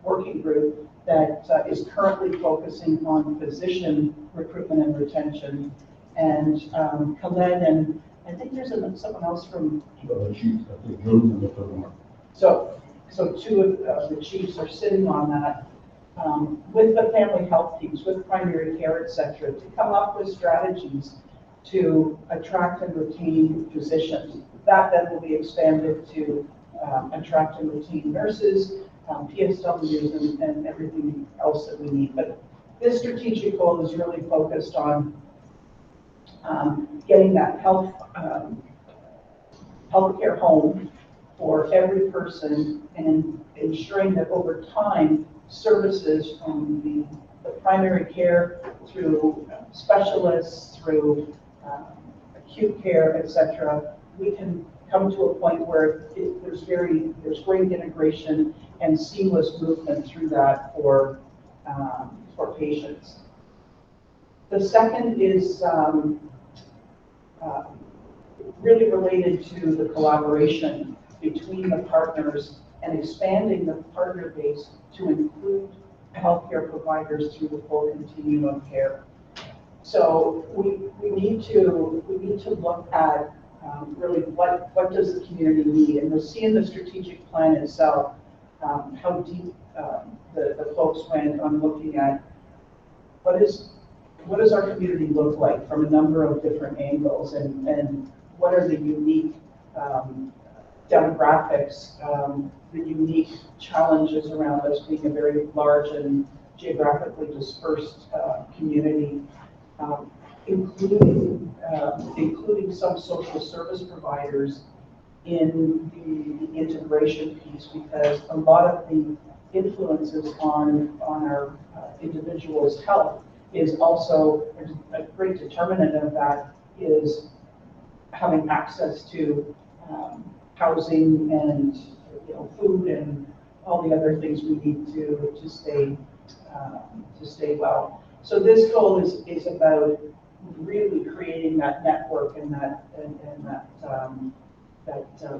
working group that is currently focusing on physician recruitment and retention. And Colette and I think there's someone else from. So two of the chiefs are sitting on that with the family health teams, with primary care, et cetera, to come up with strategies to attract and retain physicians. That then will be expanded to attract and retain nurses, PSWs, and everything else that we need. But this strategic goal is really focused on getting that healthcare home for every person and ensuring that over time, services from the primary care through specialists, through acute care, et cetera, we can come to a point where there's great integration and seamless movement through that for patients. The second is really related to the collaboration between the partners and expanding the partner base to include healthcare providers through the full continuum of care. So we need to look at really what does the community need, and you'll see in the strategic plan itself how deep the folks went on looking at what does our community look like from a number of different angles, and what are the unique demographics, the unique challenges around us being a very large and geographically dispersed community, including some social service providers in the integration piece, because a lot of the influences on our individual's health is also a great determinant of that is having access to housing and food and all the other things we need to stay well. So this goal is about really creating that network and that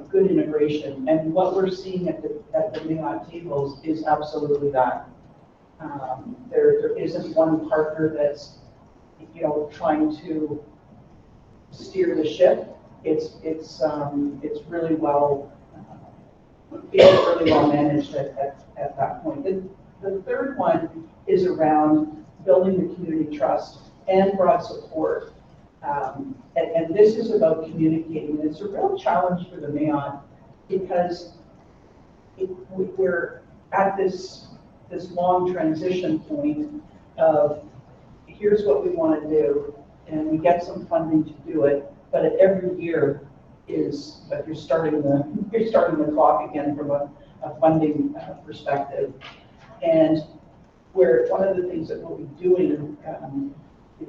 good integration. And what we're seeing at the MAHC tables is absolutely that. There isn't one partner that's trying to steer the ship. It's really well managed at that point. The third one is around building the community trust and broad support. And this is about communicating. And it's a real challenge for the MAHC because we're at this long transition point of here's what we want to do, and we get some funding to do it, but every year is like you're starting the clock again from a funding perspective. And where one of the things that we'll be doing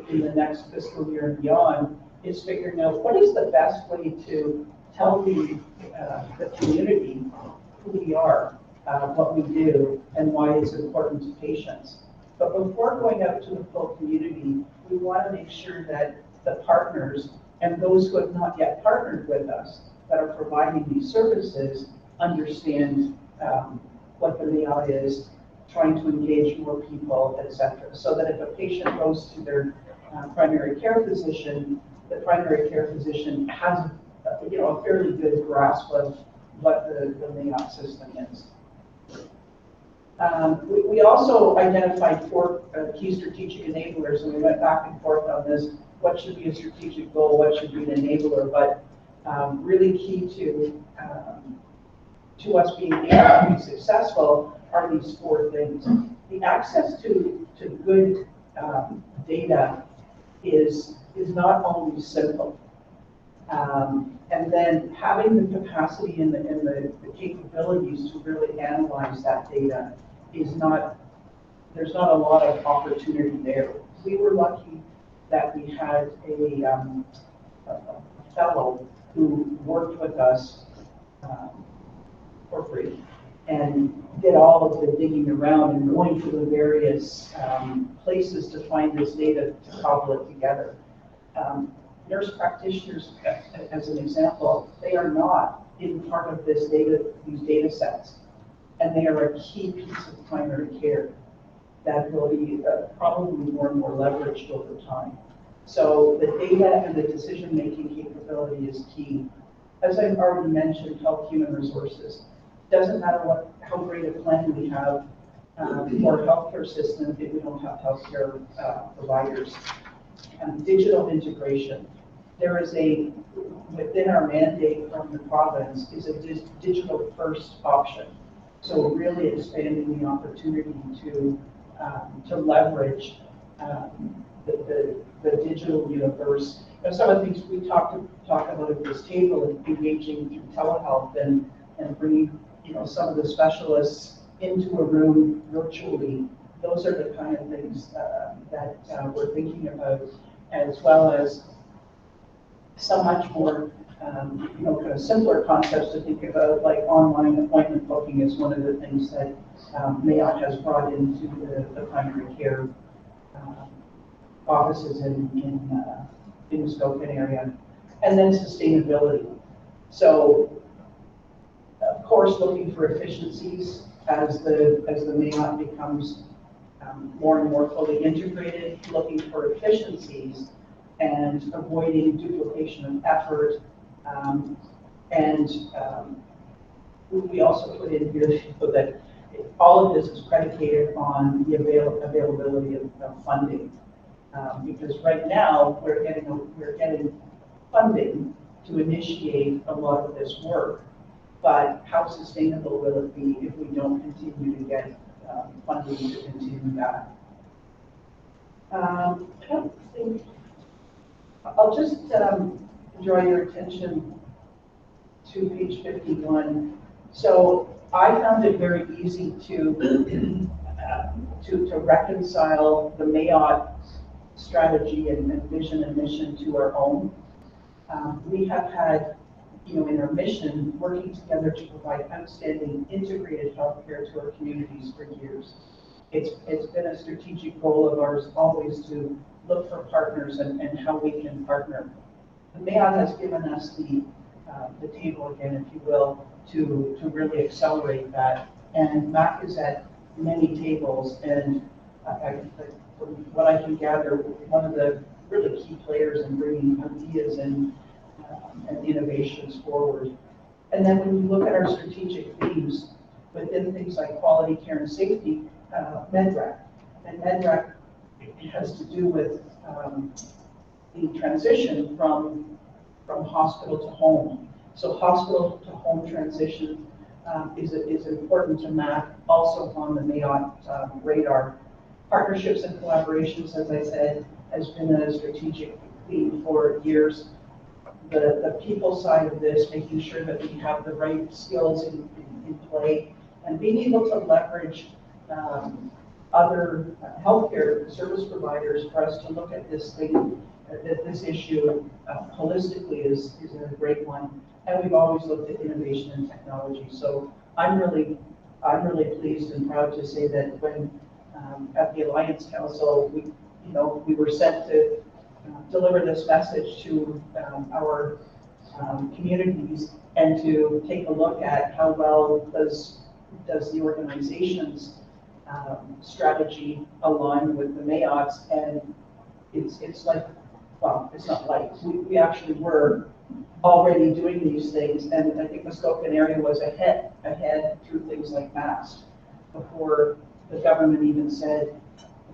in the next fiscal year and beyond, is figuring out what is the best way to tell the community who we are, what we do, and why it's important to patients. But before going out to the full community, we want to make sure that the partners and those who have not yet partnered with us that are providing these services understand what the MAHC is, trying to engage more people, et cetera. So that if a patient goes to their primary care physician, the primary care physician has a fairly good grasp of what the MAHC system is. We also identified 4 key strategic enablers, and we went back and forth on this. What should be a strategic goal? What should be an enabler? But really key to us being able to be successful are these 4 things. The access to good data is not always simple. And then having the capacity and the capabilities to really analyze that data is not, there's not a lot of opportunity there. We were lucky that we had a fellow who worked with us for free and did all of the digging around and going to the various places to find this data to cobble it together. Nurse practitioners, as an example, they are not in part of this data, these data sets, and they are a key piece of primary care that will be probably more and more leveraged over time. So the data and the decision-making capability is key. As I've already mentioned, health human resources. Doesn't matter how great a plan we have or healthcare system if we don't have healthcare providers. Digital integration. There is within our mandate from the province is a digital first option. So really expanding the opportunity to leverage the digital universe. And some of the things we talk about at this table, engaging through telehealth and bringing some of the specialists into a room virtually. Those are the kind of things that we're thinking about, as well as so much more kind of simpler concepts to think about, like online appointment booking is one of the things that MAHC has brought into the primary care offices in the Muskoka area. And then sustainability. So, of course, looking for efficiencies as the MAHC becomes more and more fully integrated, looking for efficiencies and avoiding duplication of effort. We also put in here that all of this is predicated on the availability of funding. Because right now we're getting funding to initiate a lot of this work, but how sustainable will it be if we don't continue to get funding to continue that? I'll just draw your attention to page 51. So I found it very easy to reconcile the MAHC strategy and vision and mission to our own. We have had, in our mission, working together to provide outstanding integrated healthcare to our communities for years. It's been a strategic goal of ours always to look for partners and how we can partner. The MAHC has given us the table again, if you will, to really accelerate that. And MAHC is at many tables, and from what I can gather, one of the really key players in bringing ideas and innovations forward. And then when you look at our strategic themes within things like quality care and safety, MedRec. And MedRec has to do with the transition from hospital to home. So hospital to home transition is important to MAHC, also on the MAHC radar. Partnerships and collaborations, as I said, has been a strategic theme for years. The people side of this, making sure that we have the right skills in play, and being able to leverage other healthcare service providers for us to look at this thing, this issue holistically is a great one. And we've always looked at innovation and technology. So I'm really pleased and proud to say that when at the Alliance Council, we were sent to deliver this message to our communities and to take a look at how well does the organization's strategy align with the MAHC's, and it's like, well, it's not like, we actually were already doing these things, and I think Muskoka area was ahead through things like MAHC before the government even said,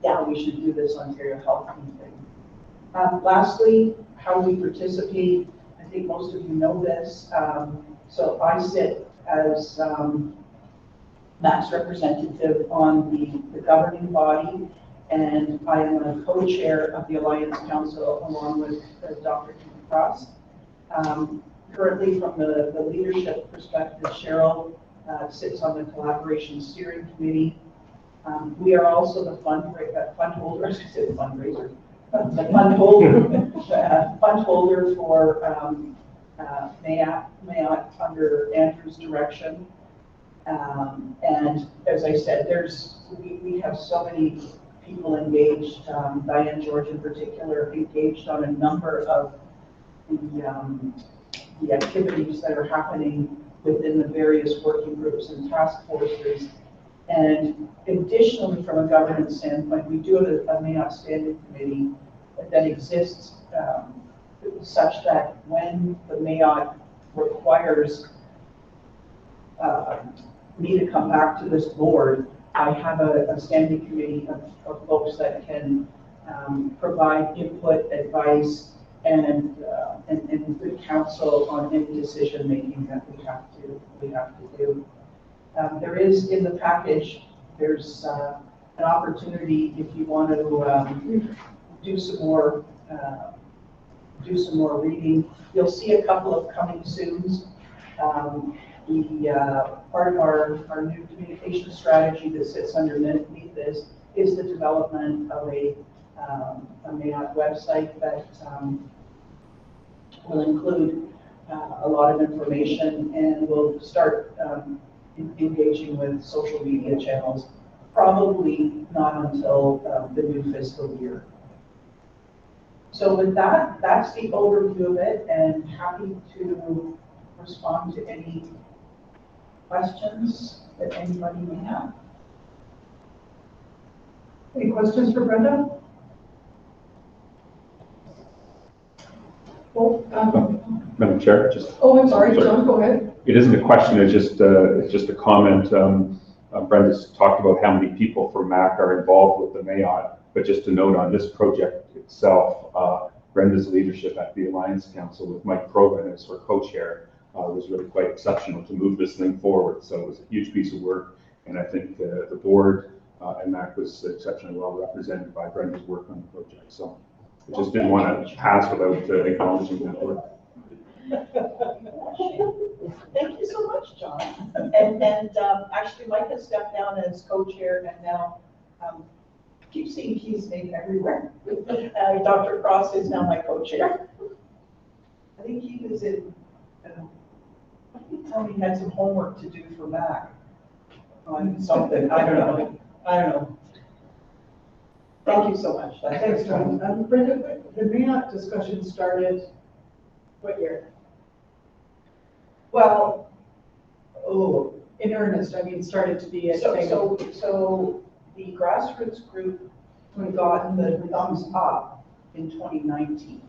yeah, we should do this Ontario Health thing. Lastly, how we participate, I think most of you know this. So I sit as MAHC's representative on the governing body, and I am a co-chair of the Alliance Council along with Dr. Keith Cross. Currently, from the leadership perspective, Cheryl sits on the collaboration steering committee. We are also the fund holder, fund holder for MAHC under Andrew's direction. And as I said, we have so many people engaged, Diane George in particular, engaged on a number of the activities that are happening within the various working groups and task forces. And additionally, from a governance standpoint, we do have a MAHC standing committee that exists such that when the MAHC requires me to come back to this board, I have a standing committee of folks that can provide input, advice, and good counsel on any decision making that we have to do. There is in the package, there's an opportunity if you want to do some more reading. You'll see a couple of coming soons. Part of our new communication strategy that sits underneath this is the development of a MAHC website that will include a lot of information, and we'll start engaging with social media channels, probably not until the new fiscal year. So with that, that's the overview of it, and happy to respond to any questions that anybody may have. Any questions for Brenda? Well, Madam Chair, just. oh, I'm sorry, John, go ahead. It isn't a question, it's just a comment. Brenda's talked about how many people from MAHC are involved with the MAHC, but just to note on this project itself, Brenda's leadership at the Alliance Council with Mike Provan as her co-chair was really quite exceptional to move this thing forward. So it was a huge piece of work, and I think the board and MAHC was exceptionally well represented by Brenda's work on the project. So I just didn't want to pass without acknowledging that work. Thank you so much, John. And actually, Mike has stepped down as co-chair, and now keep seeing his name everywhere. Dr. Cross is now my co-chair. I think he was in. Tony had some homework to do for MAHC on something. I don't know. Thank you so much. Thanks, John. Brenda, the MAHC discussion started what year? Well, in earnest, I mean, started to be a thing. So the grassroots group got the thumbs up in 2019.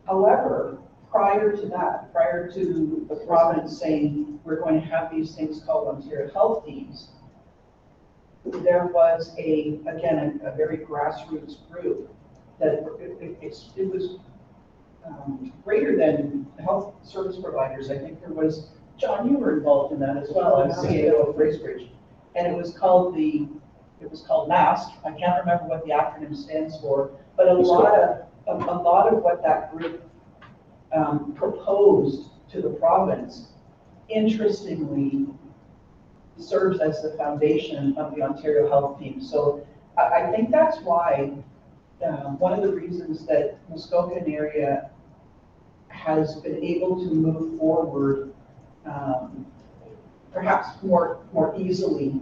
However, prior to that, prior to the province saying we're going to have these things called Ontario Health Teams, there was a very grassroots group that it was greater than health service providers. I think there was, John, you were involved in that as well as CAO of Bracebridge, and it was called MAHC. I can't remember what the acronym stands for, but a lot of what that group proposed to the province, interestingly, serves as the foundation of the Ontario Health Team. So I think that's why, one of the reasons that Muskoka area has been able to move forward perhaps more easily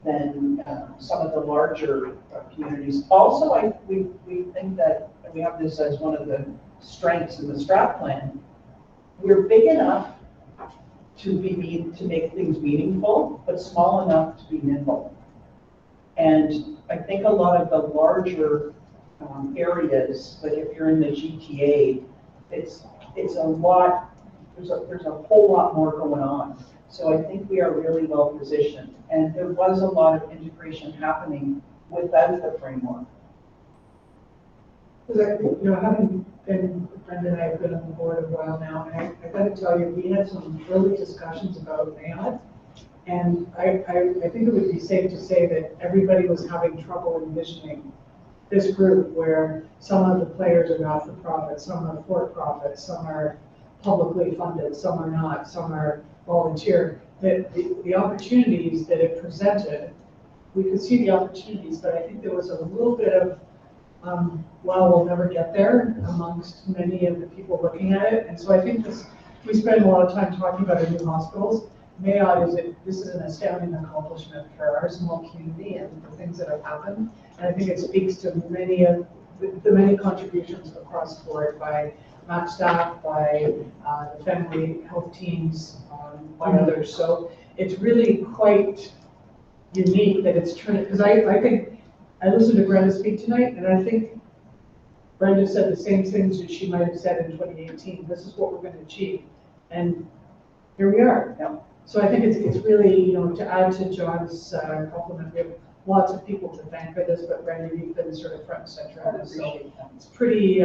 than some of the larger communities. Also, we think that, and we have this as one of the strengths in the strat plan, we're big enough to make things meaningful, but small enough to be nimble. And I think a lot of the larger areas, like if you're in the GTA, it's a lot, there's a whole lot more going on. So I think we are really well positioned. And there was a lot of integration happening without the framework. Because having been, Brenda and I have been on the board a while now, and I got to tell you, we had some early discussions about MAHC, and I think it would be safe to say that everybody was having trouble envisioning this group where some of the players are not-for-profit, some are for-profit, some are publicly funded, some are not, some are volunteer. The opportunities that it presented, we could see the opportunities, but I think there was a little bit of well, we'll never get there amongst many of the people looking at it. And so I think we spend a lot of time talking about our new hospitals. This is an astounding accomplishment for our small community and the things that have happened. And I think it speaks to many of the many contributions across the board by MAHC staff, by the family health teams, by others. So it's really quite unique that it's turned, because I think I listened to Brenda speak tonight, and I think Brenda said the same things that she might have said in 2018. This is what we're going to achieve, and here we are. Yeah. So I think it's really, to add to John's compliment, we have lots of people to thank for this, but Brenda, you've been sort of front and center on this. So it's pretty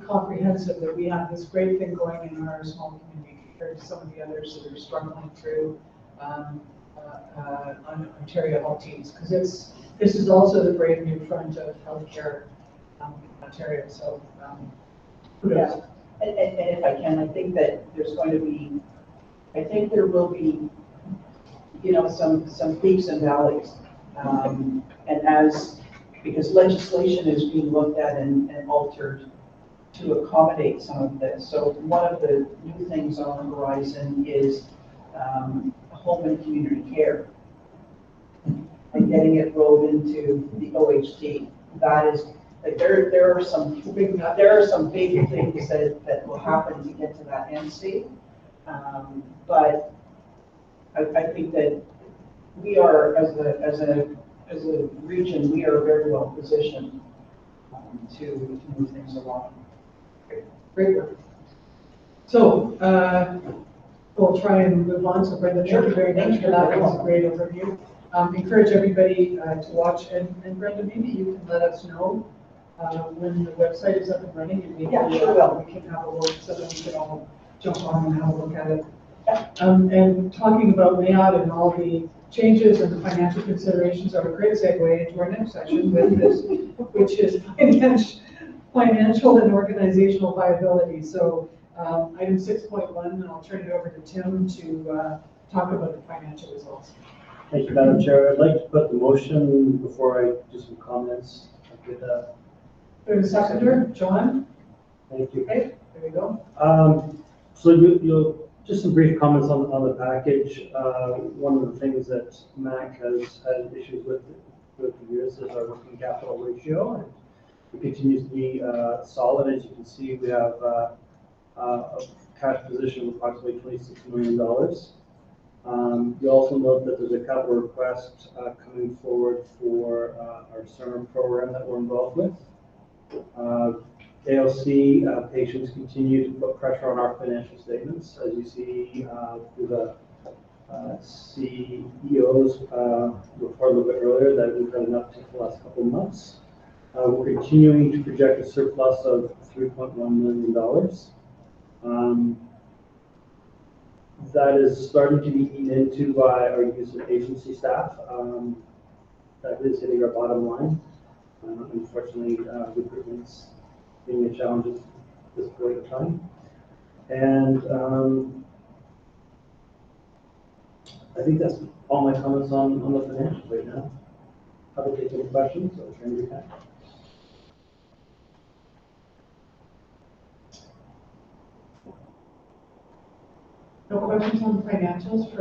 comprehensive that we have this great thing going in our small community compared to some of the others that are struggling through on Ontario health teams, because this is also the brave new front of healthcare in Ontario. So kudos. And if I can, I think that there will be, some peaks and valleys. Because legislation is being looked at and altered to accommodate some of this. So one of the new things on the horizon is home and community care, and getting it rolled into the OHT. That is, like, there are some big things that will happen to get to that end state. But I think that we are, as a region, we are very well positioned to move things along. Great work. So we'll try and move on. So Brenda, thank you very much for that. That was a great overview. Encourage everybody to watch, and Brenda, maybe you can let us know when the website is up and running, and maybe Sure. we can have a look so that we can all jump on and have a look at it. And talking about MAHC and all the changes and the financial considerations are a great segue into our next session, which is financial and organizational viability. So item 6.1, and I'll turn it over to Tim to talk about the financial results. Thank you, Madam Chair. I'd like to put the motion before I do some comments. There's a seconder, John. Thank you. Okay, there we go. So you'll just some brief comments on the package. One of the things that MAHC has had issues with the years is our working capital ratio, and it continues to be solid. As you can see, we have a cash position of approximately $26 million. You also note that there's a capital request coming forward for our CERM program that we're involved with. ALC patients continue to put pressure on our financial statements. As you see through the CEO's report a little bit earlier, that we've had an uptick the last couple of months. We're continuing to project a surplus of $3.1 million. That is starting to be eaten into by our use of agency staff. That is hitting our bottom line. Unfortunately, recruitment's being a challenge at this point of time. And I think that's all my comments on the financials right now. Happy to take any questions or turn your back. No questions on the financials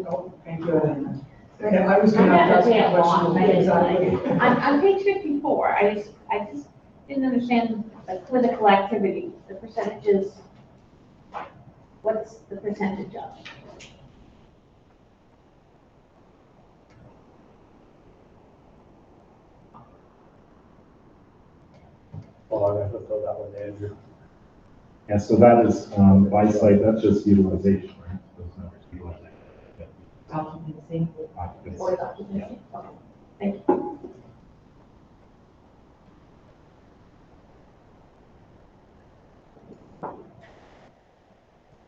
oh, thank you, Anna. Okay, I was I'm gonna not ask gonna say a it long, question. I didn't Exactly. On page 54, I just didn't understand the political activities, the percentages. What's the percentage of? Well, I'm gonna throw that one to Andrew. And so that is, by site, that's just utilization, right? Those numbers, utilization. Occupancy. Occupancy. Or the occupancy? Okay, thank you.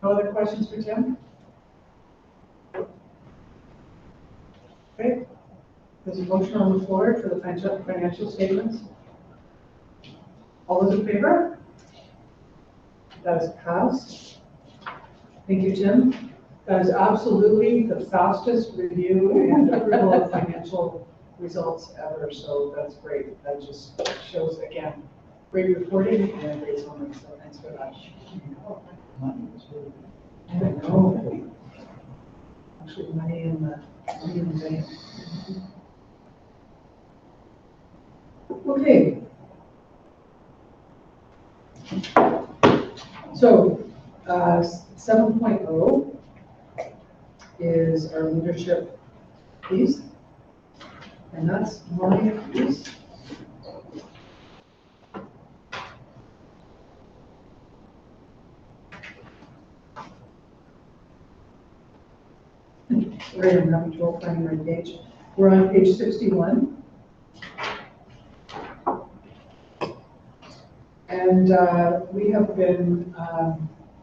No other questions for Tim? Okay. There's a motion on the floor for the financial statements. All those in favor? That is passed. Thank you, Tim. That is absolutely the fastest review and approval of financial results ever, so that's great. That just shows, again, great reporting and great summary, so thanks for that. I know. Actually, money in the bank. Okay. So, 7.0 is our leadership piece, and that's my piece. Sorry, I'm having trouble finding my page. We're on page 61. And we have been,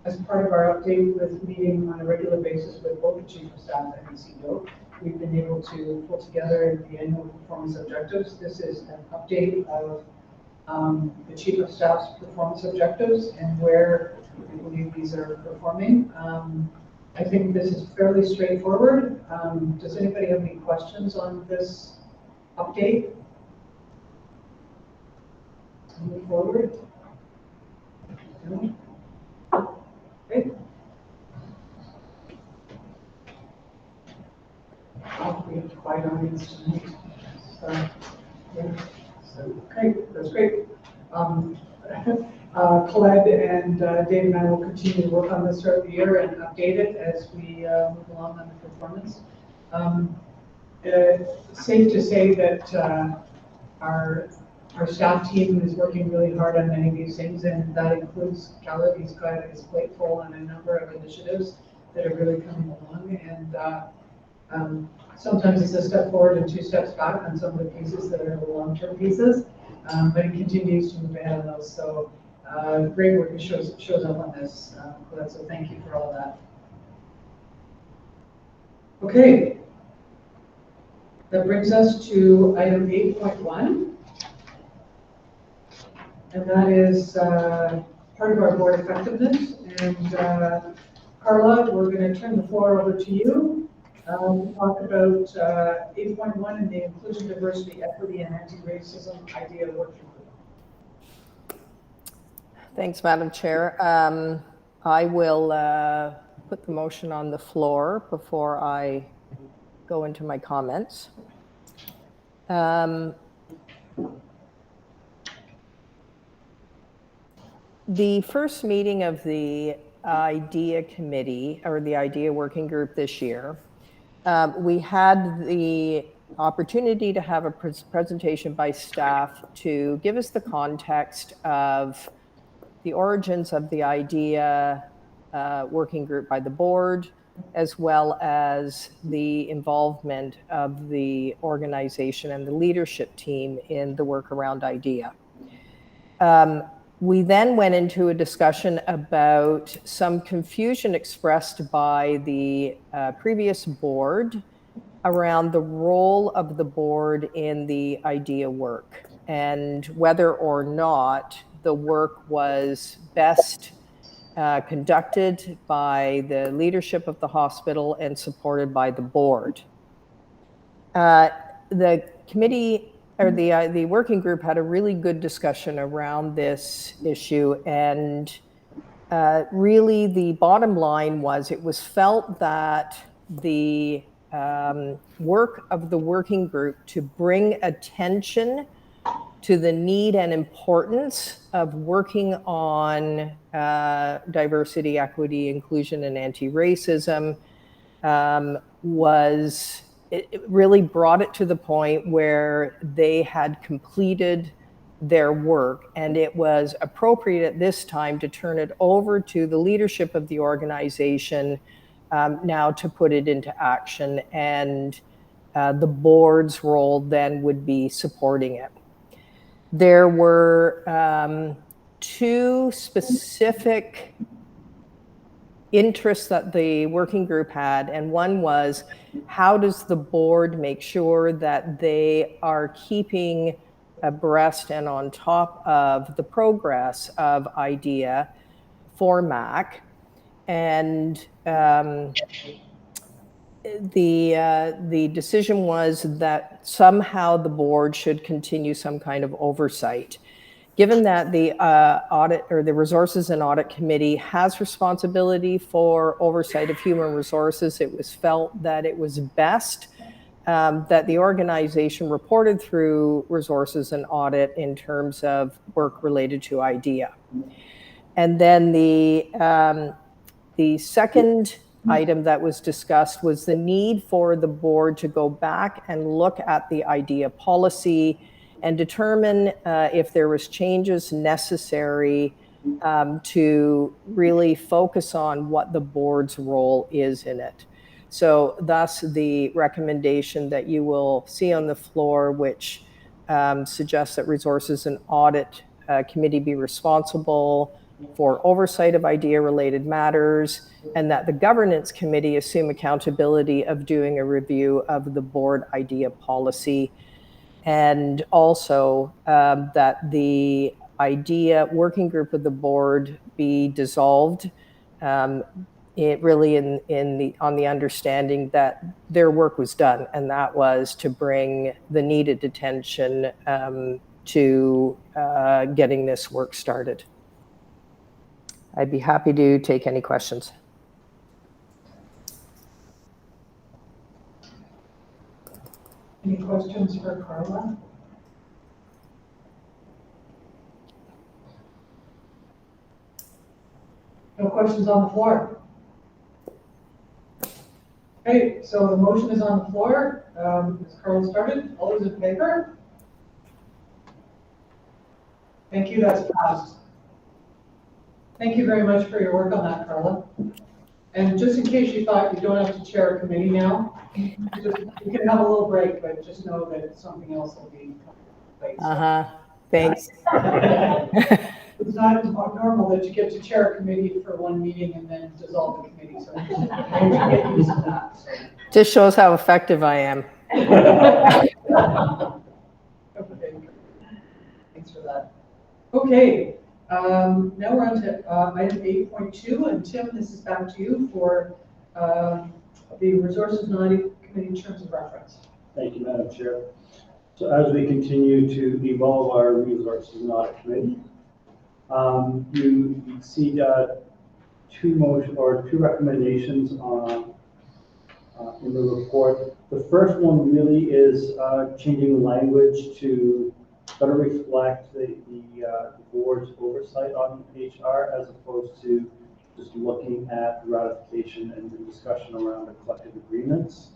as part of our update with meeting on a regular basis with both the Chief of Staff and the CEO, we've been able to pull together the annual performance objectives. This is an update of the Chief of Staff's performance objectives and where we believe these are performing. I think this is fairly straightforward. Does anybody have any questions on this update? Move forward. No? Okay. Oh, we have a quiet audience tonight. Yeah. So, okay, that's great. Colette and Dave and I will continue to work on this throughout the year and update it as we move along on the performance. Safe to say that our staff team is working really hard on many of these things, and that includes Caleb. He's got his plate full on a number of initiatives that are really coming along, and sometimes it's a step forward and 2 steps back on some of the pieces that are the long-term pieces, but he continues to move ahead on those. So great work shows up on this, Colette, so thank you for all that. Okay, that brings us to item 8.1. And that is part of our board effectiveness. And Carla, we're going to turn the floor over to you. We'll talk about 8.1 and the inclusion, diversity, equity, and anti-racism idea working group. Thanks, Madam Chair. I will put the motion on the floor before I go into my comments. The first meeting of the IDEA committee, or the IDEA working group this year, we had the opportunity to have a presentation by staff to give us the context of the origins of the IDEA working group by the board, as well as the involvement of the organization and the leadership team in the work around IDEA. We then went into a discussion about some confusion expressed by the previous board around the role of the board in the IDEA work and whether or not the work was best conducted by the leadership of the hospital and supported by the board. The committee, or the working group, had a really good discussion around this issue, and really the bottom line was it was felt that the work of the working group to bring attention to the need and importance of working on diversity, equity, inclusion, and anti-racism it really brought it to the point where they had completed their work, and it was appropriate at this time to turn it over to the leadership of the organization now to put it into action, and the board's role then would be supporting it. There were two specific interests that the working group had, and one was, how does the board make sure that they are keeping abreast and on top of the progress of IDEA for MAHC? And the decision was that somehow the board should continue some kind of oversight. Given that the audit, or the Resources and Audit Committee, has responsibility for oversight of human resources, it was felt that it was best that the organization reported through Resources and Audit in terms of work related to IDEA. And then the second item that was discussed was the need for the board to go back and look at the IDEA policy and determine if there was changes necessary to really focus on what the board's role is in it. So thus the recommendation that you will see on the floor, which suggests that Resources and Audit Committee be responsible for oversight of IDEA-related matters, and that the Governance Committee assume accountability of doing a review of the board IDEA policy, and also that the IDEA working group of the board be dissolved, really on the understanding that their work was done, and that was to bring the needed attention to getting this work started. I'd be happy to take any questions. Any questions for Carla? No questions on the floor? Okay, so the motion is on the floor. As Carla started, all those in favor? Thank you, that's passed. Thank you very much for your work on that, Carla. And just in case you thought you don't have to chair a committee now, you can have a little break, but just know that something else will be coming. Thanks. It's not normal that you get to chair a committee for one meeting and then dissolve the committee, so just get used to that. So. Just shows how effective I am. Okay. Thanks for that. Okay. Now we're on to item 8.2, and Tim, this is back to you for the Resources and Audit Committee terms of reference. Thank you, Madam Chair. So as we continue to evolve our Resources and Audit Committee, you see two recommendations in the report. The first one really is changing language to better reflect the board's oversight on HR, as opposed to just looking at ratification and the discussion around the collective agreements.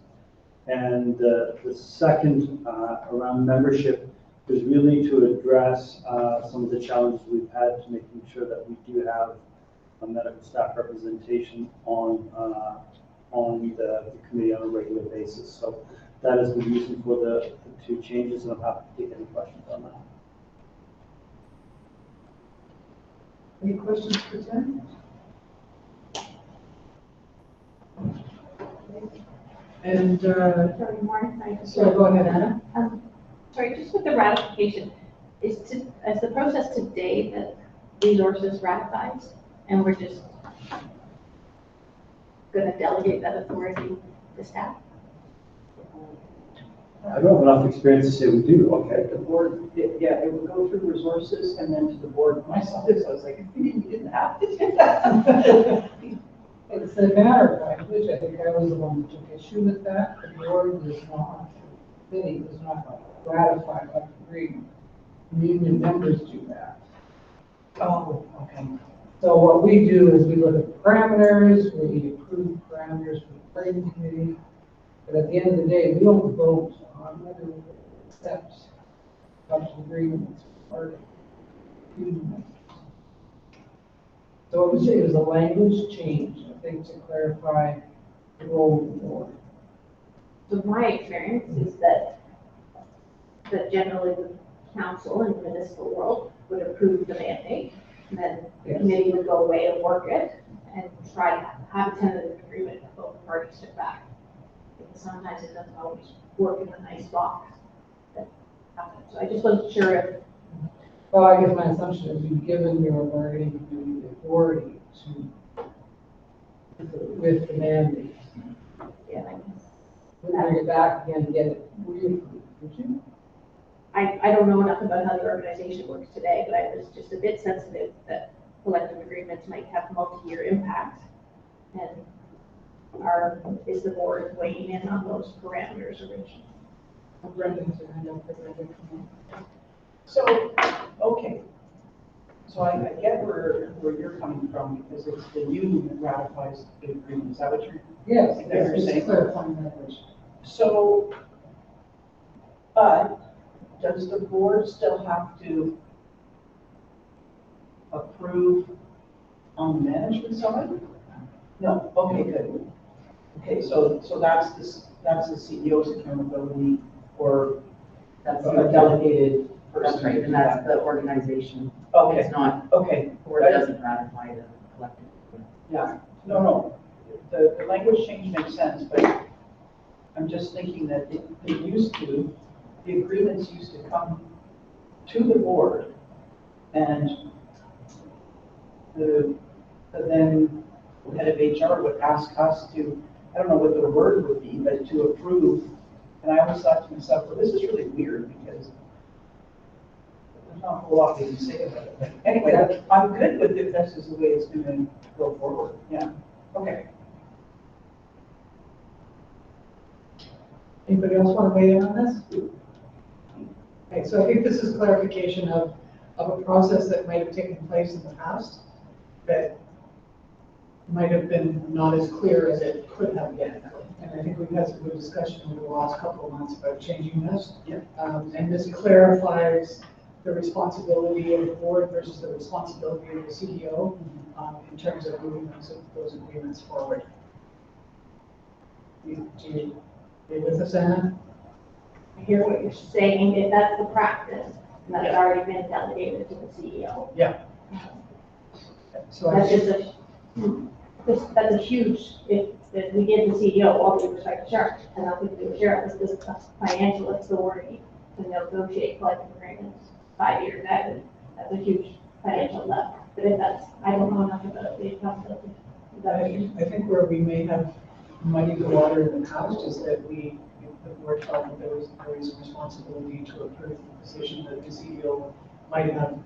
And the second around membership is really to address some of the challenges we've had to making sure that we do have a medical staff representation on the committee on a regular basis. So that is the reason for the two changes, and I'm happy to take any questions on that. Any questions for Tim? And Sorry, Martin, so go ahead, Anna. Sorry, just with the ratification, is the process today that Resources ratifies and we're just gonna delegate that authority to staff. I don't have enough experience to say we do, okay? The board, it would go through resources and then to the board. Myself, so I was like, we didn't have to do that. It's a matter of language. I think I was the one who took issue with that. The board does not, the committee does not ratify collective agreement. Union members do that. Oh, okay. So what we do is we look at the parameters, we approve parameters for the bargaining committee. But at the end of the day, we don't vote on whether we accept collective agreements or union members. So it was a language change, I think, to clarify the role of the board. So my experience is that generally the council in the municipal world would approve the mandate, and then the committee would go away and work it and try to have a tentative agreement that both parties took back. Because sometimes it doesn't always work in a nice box. So I just wasn't sure if, Well, I guess my assumption is you've given your bargaining committee the authority to, with the mandate, yeah, I guess. bring it back again and get it reapproved, would you? I don't know enough about how the organization works today, but I was just a bit sensitive that collective agreements might have multi-year impacts. And is the board weighing in on those parameters originally? So, okay. So I get where you're coming from, because it's the union that ratifies the agreement. Is that what you're? Yes, Is that what you're it's saying? clarifying language. So, but does the board still have to approve on the management side? No, okay, good. Okay, so that's the CEO's accountability, or That's a delegated That's person. right, and that's the organization. Okay, It's not, okay, the board doesn't ratify the collective. yeah, no, the language change makes sense, but I'm just thinking that the agreements used to come to the board, and then the head of HR would ask us to, I don't know what the word would be, but to approve. And I always thought to myself, well, this is really weird, because there's not a whole lot we can say about it. But anyway, I'm good with it. This is the way it's going to go forward. Yeah. Okay. Anybody else want to weigh in on this? Okay, so I think this is clarification of a process that might have taken place in the past that might have been not as clear as it could have been. And I think we've had some good discussion over the last couple of months about changing this. Yeah. And this clarifies the responsibility of the board versus the responsibility of the CEO in terms of moving those agreements forward. Do you agree with us, Anna? I hear what you're saying, if that's the practice, and that's already been delegated to the CEO. Yeah. So That's just that's a huge, if we give the CEO all due respect to Sharon, and I think the Sharon is this financial authority to negotiate collective agreements 5 years out, that's a huge financial level. But if that's, I don't know enough about the accountability. I think where we may have muddied the water in the past is that the board felt that there was a responsibility to approve the position that the CEO might have,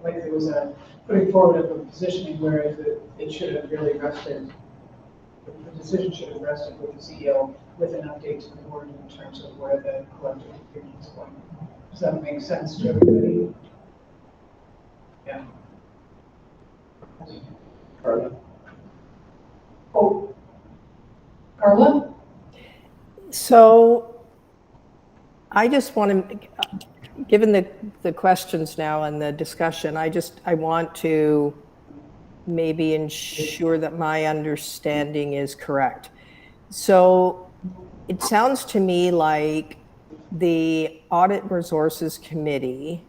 like there was a putting forward of a positioning where it should have really rested, the decision should have rested with the CEO with an update to the board in terms of where the collective agreement is going. Does that make sense to everybody? Yeah. Carla? Oh, Carla? So I just want to, given the questions now and the discussion, I want to maybe ensure that my understanding is correct. So it sounds to me like the Audit and Resources Committee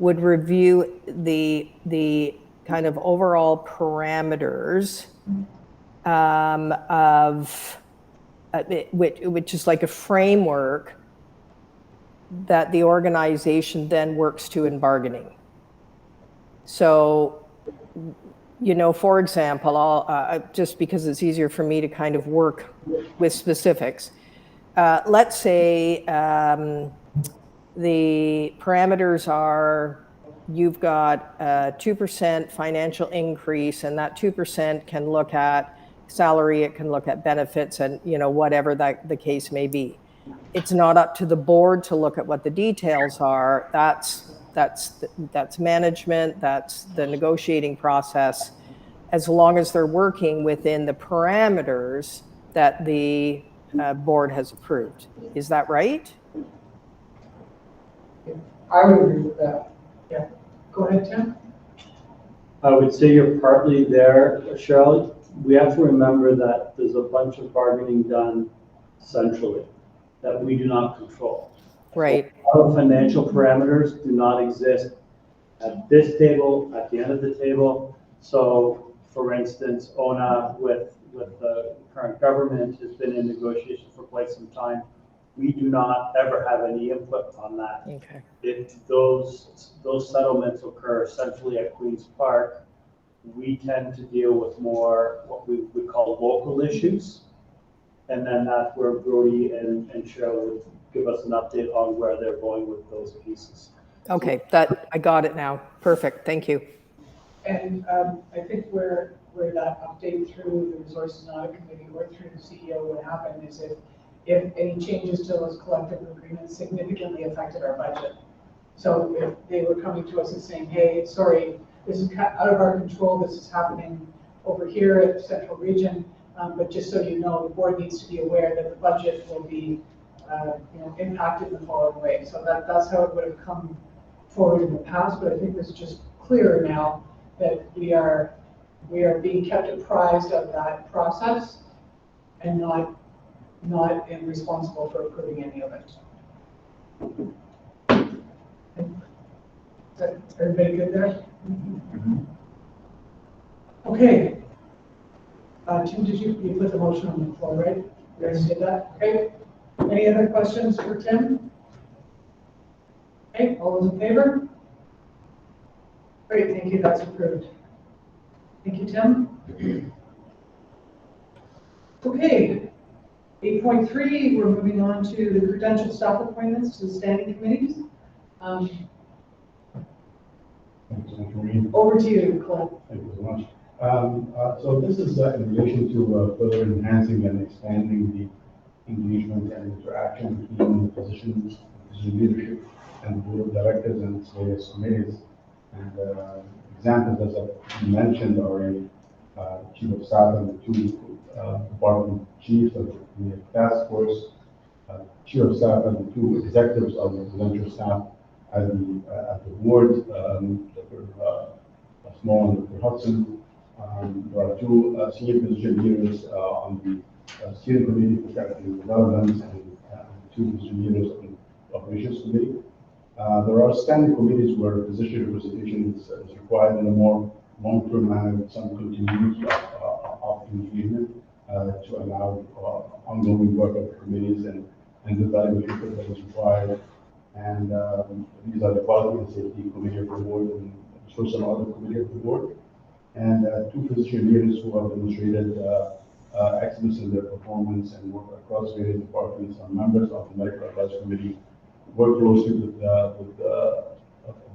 would review the kind of overall parameters which is like a framework that the organization then works to in bargaining. So you know, for example, just because it's easier for me to kind of work with specifics. Let's say the parameters are you've got a 2% financial increase, and that 2% can look at salary, it can look at benefits, and you know, whatever that the case may be. It's not up to the board to look at what the details are. That's management, that's the negotiating process, as long as they're working within the parameters that the board has approved. Is that right? I would agree with that. Yeah. Go ahead, Tim. I would say you're partly there, Cheryl. We have to remember that there's a bunch of bargaining done centrally that we do not control. Right. So our financial parameters do not exist at this table, at the end of the table. So, for instance, ONA with the current government has been in negotiation for quite some time. We do not ever have any input on that. Okay. If those settlements occur centrally at Queen's Park, we tend to deal with more what we would call local issues. And then that's where Brody and Cheryl would give us an update on where they're going with those pieces. Okay, that I got it now. Perfect. Thank you. And I think where that update through the Resources and Audit Committee or through the CEO would happen is if any changes to those collective agreements significantly affected our budget. So if they were coming to us and saying, hey, sorry, this is out of our control, this is happening over here at the Central Region, but just so you know, the board needs to be aware that the budget will be impacted in the following way. So that's how it would have come forward in the past, but I think it's just clearer now that we are being kept apprised of that process and not responsible for approving any of it. Is everybody good there? Mm-hmm. Okay. Tim, did you put the motion on the floor, right? You guys did that? Okay. Any other questions for Tim? Okay, all those in favor? Great, thank you, that's approved. Thank you, Tim. Okay, 8.3, we're moving on to the credential staff appointments to the standing committees. Over to you, Clint. Thank you so much. So this is in relation to further enhancing and expanding the engagement and interaction between the position leadership and the board of directors and its various committees. And examples, as I mentioned, are chief of staff and the two department chiefs of the task force, chief of staff and the two executives of the credential staff at the board, Dr. Small and Dr. Hudson. There are two senior position leaders on the steering committee for strategy development and two position leaders on the operations committee. There are standing committees where position representation is required in a more long-term manner with some continuity of engagement to allow ongoing work of the committees and the value that is required. And these are the Quality and Safety Committee of the Board and Social Audit Committee of the Board. And two position leaders who have demonstrated excellence in their performance and work across various departments are members of the Medical Advice Committee, work closely with a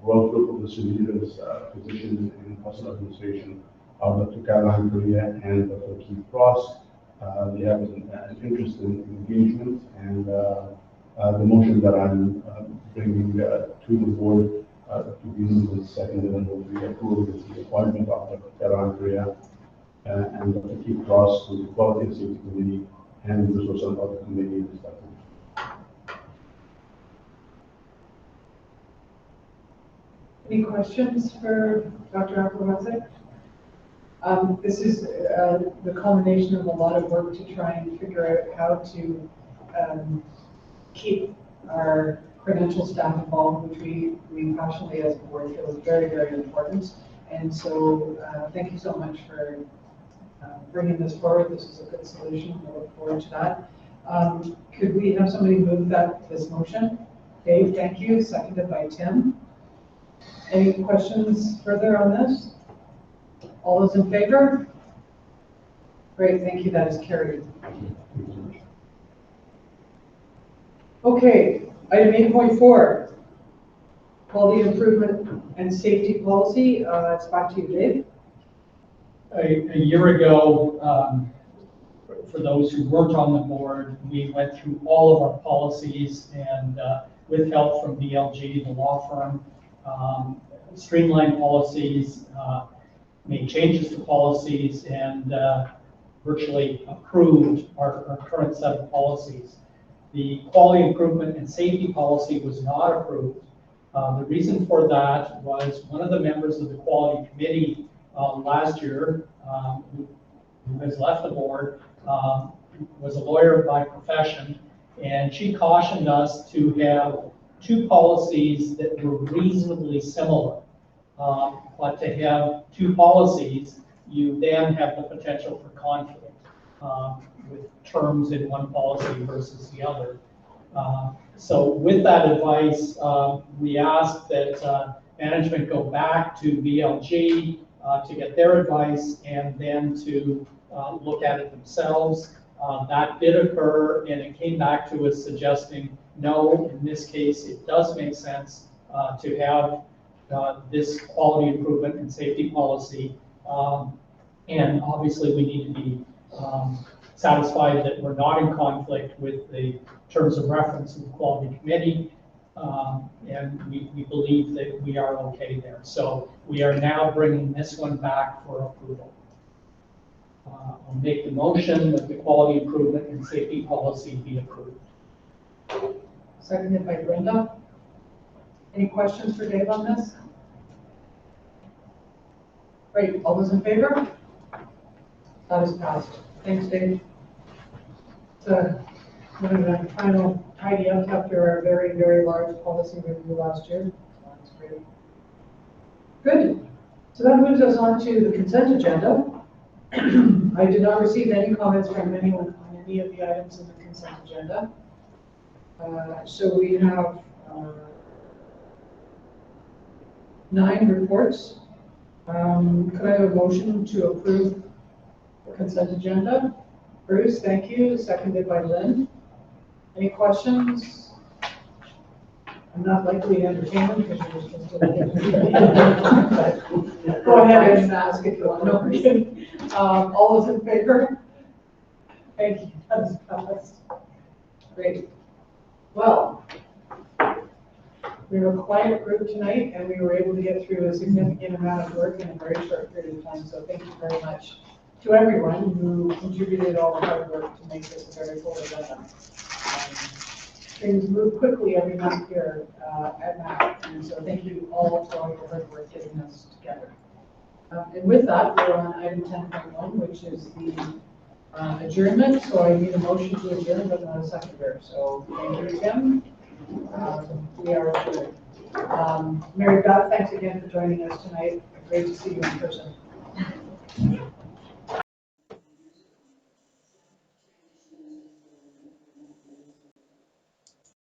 broad group of position leaders positioned in personal administration, Dr. Caroline Correa and Dr. Keith Cross. They have an interest in engagement, and the motion that I'm bringing to the board to be moved and seconded and will be approved is the appointment of Dr. Caroline Correa and Dr. Keith Cross to the Quality and Safety Committee and the Resources and Audit Committee respectively. Any questions for Dr. Abdelrazak? This is the culmination of a lot of work to try and figure out how to keep our credential staff involved, which we passionately as a board feel is very, very important. And so thank you so much for bringing this forward. This is a good solution. I look forward to that. Could we have somebody move this motion? Dave, thank you. Seconded by Tim. Any questions further on this? All those in favor? Great, thank you, that is carried. Okay, item 8.4, quality improvement and safety policy. It's back to you, Dave. A year ago, for those who weren't on the board, we went through all of our policies and with help from BLG, the law firm, streamlined policies, made changes to policies, and virtually approved our current set of policies. The quality improvement and safety policy was not approved. The reason for that was one of the members of the quality committee last year, who has left the board, was a lawyer by profession, and she cautioned us to have two policies that were reasonably similar. But to have two policies, you then have the potential for conflict with terms in one policy versus the other. So with that advice, we asked that management go back to BLG to get their advice and then to look at it themselves. That did occur, and it came back to us suggesting, no, in this case, it does make sense to have this quality improvement and safety policy. And obviously, we need to be satisfied that we're not in conflict with the terms of reference of the quality committee. And we believe that we are okay there. So we are now bringing this one back for approval. I'll make the motion that the quality improvement and safety policy be approved. Seconded by Brenda. Any questions for Dave on this? Great, all those in favor? That is passed. Thanks, Dave. So, we're going to final tidy up after our very, very large policy review last year. That's great. Good. So that moves us on to the consent agenda. I did not receive any comments from anyone on any of the items in the consent agenda. So we have 9 reports. Could I have a motion to approve the consent agenda? Bruce, thank you. Seconded by Lynn. Any questions? I'm not likely to entertain them because you're supposed to. Go ahead and ask if you want. No. All those in favor? Thank you. That's passed. Great. Well, we were a quiet group tonight, and we were able to get through a significant amount of work in a very short period of time. So thank you very much to everyone who contributed all the hard work to make this a very full agenda. Things move quickly every month here at MAHC, and so thank you all for all your hard work getting us together. And with that, we're on item 10.1, which is the adjournment. So I need a motion to adjourn, but not a seconder. So thank you, Tim. We are adjourned. Mary Beth, thanks again for joining us tonight. Great to see you in person.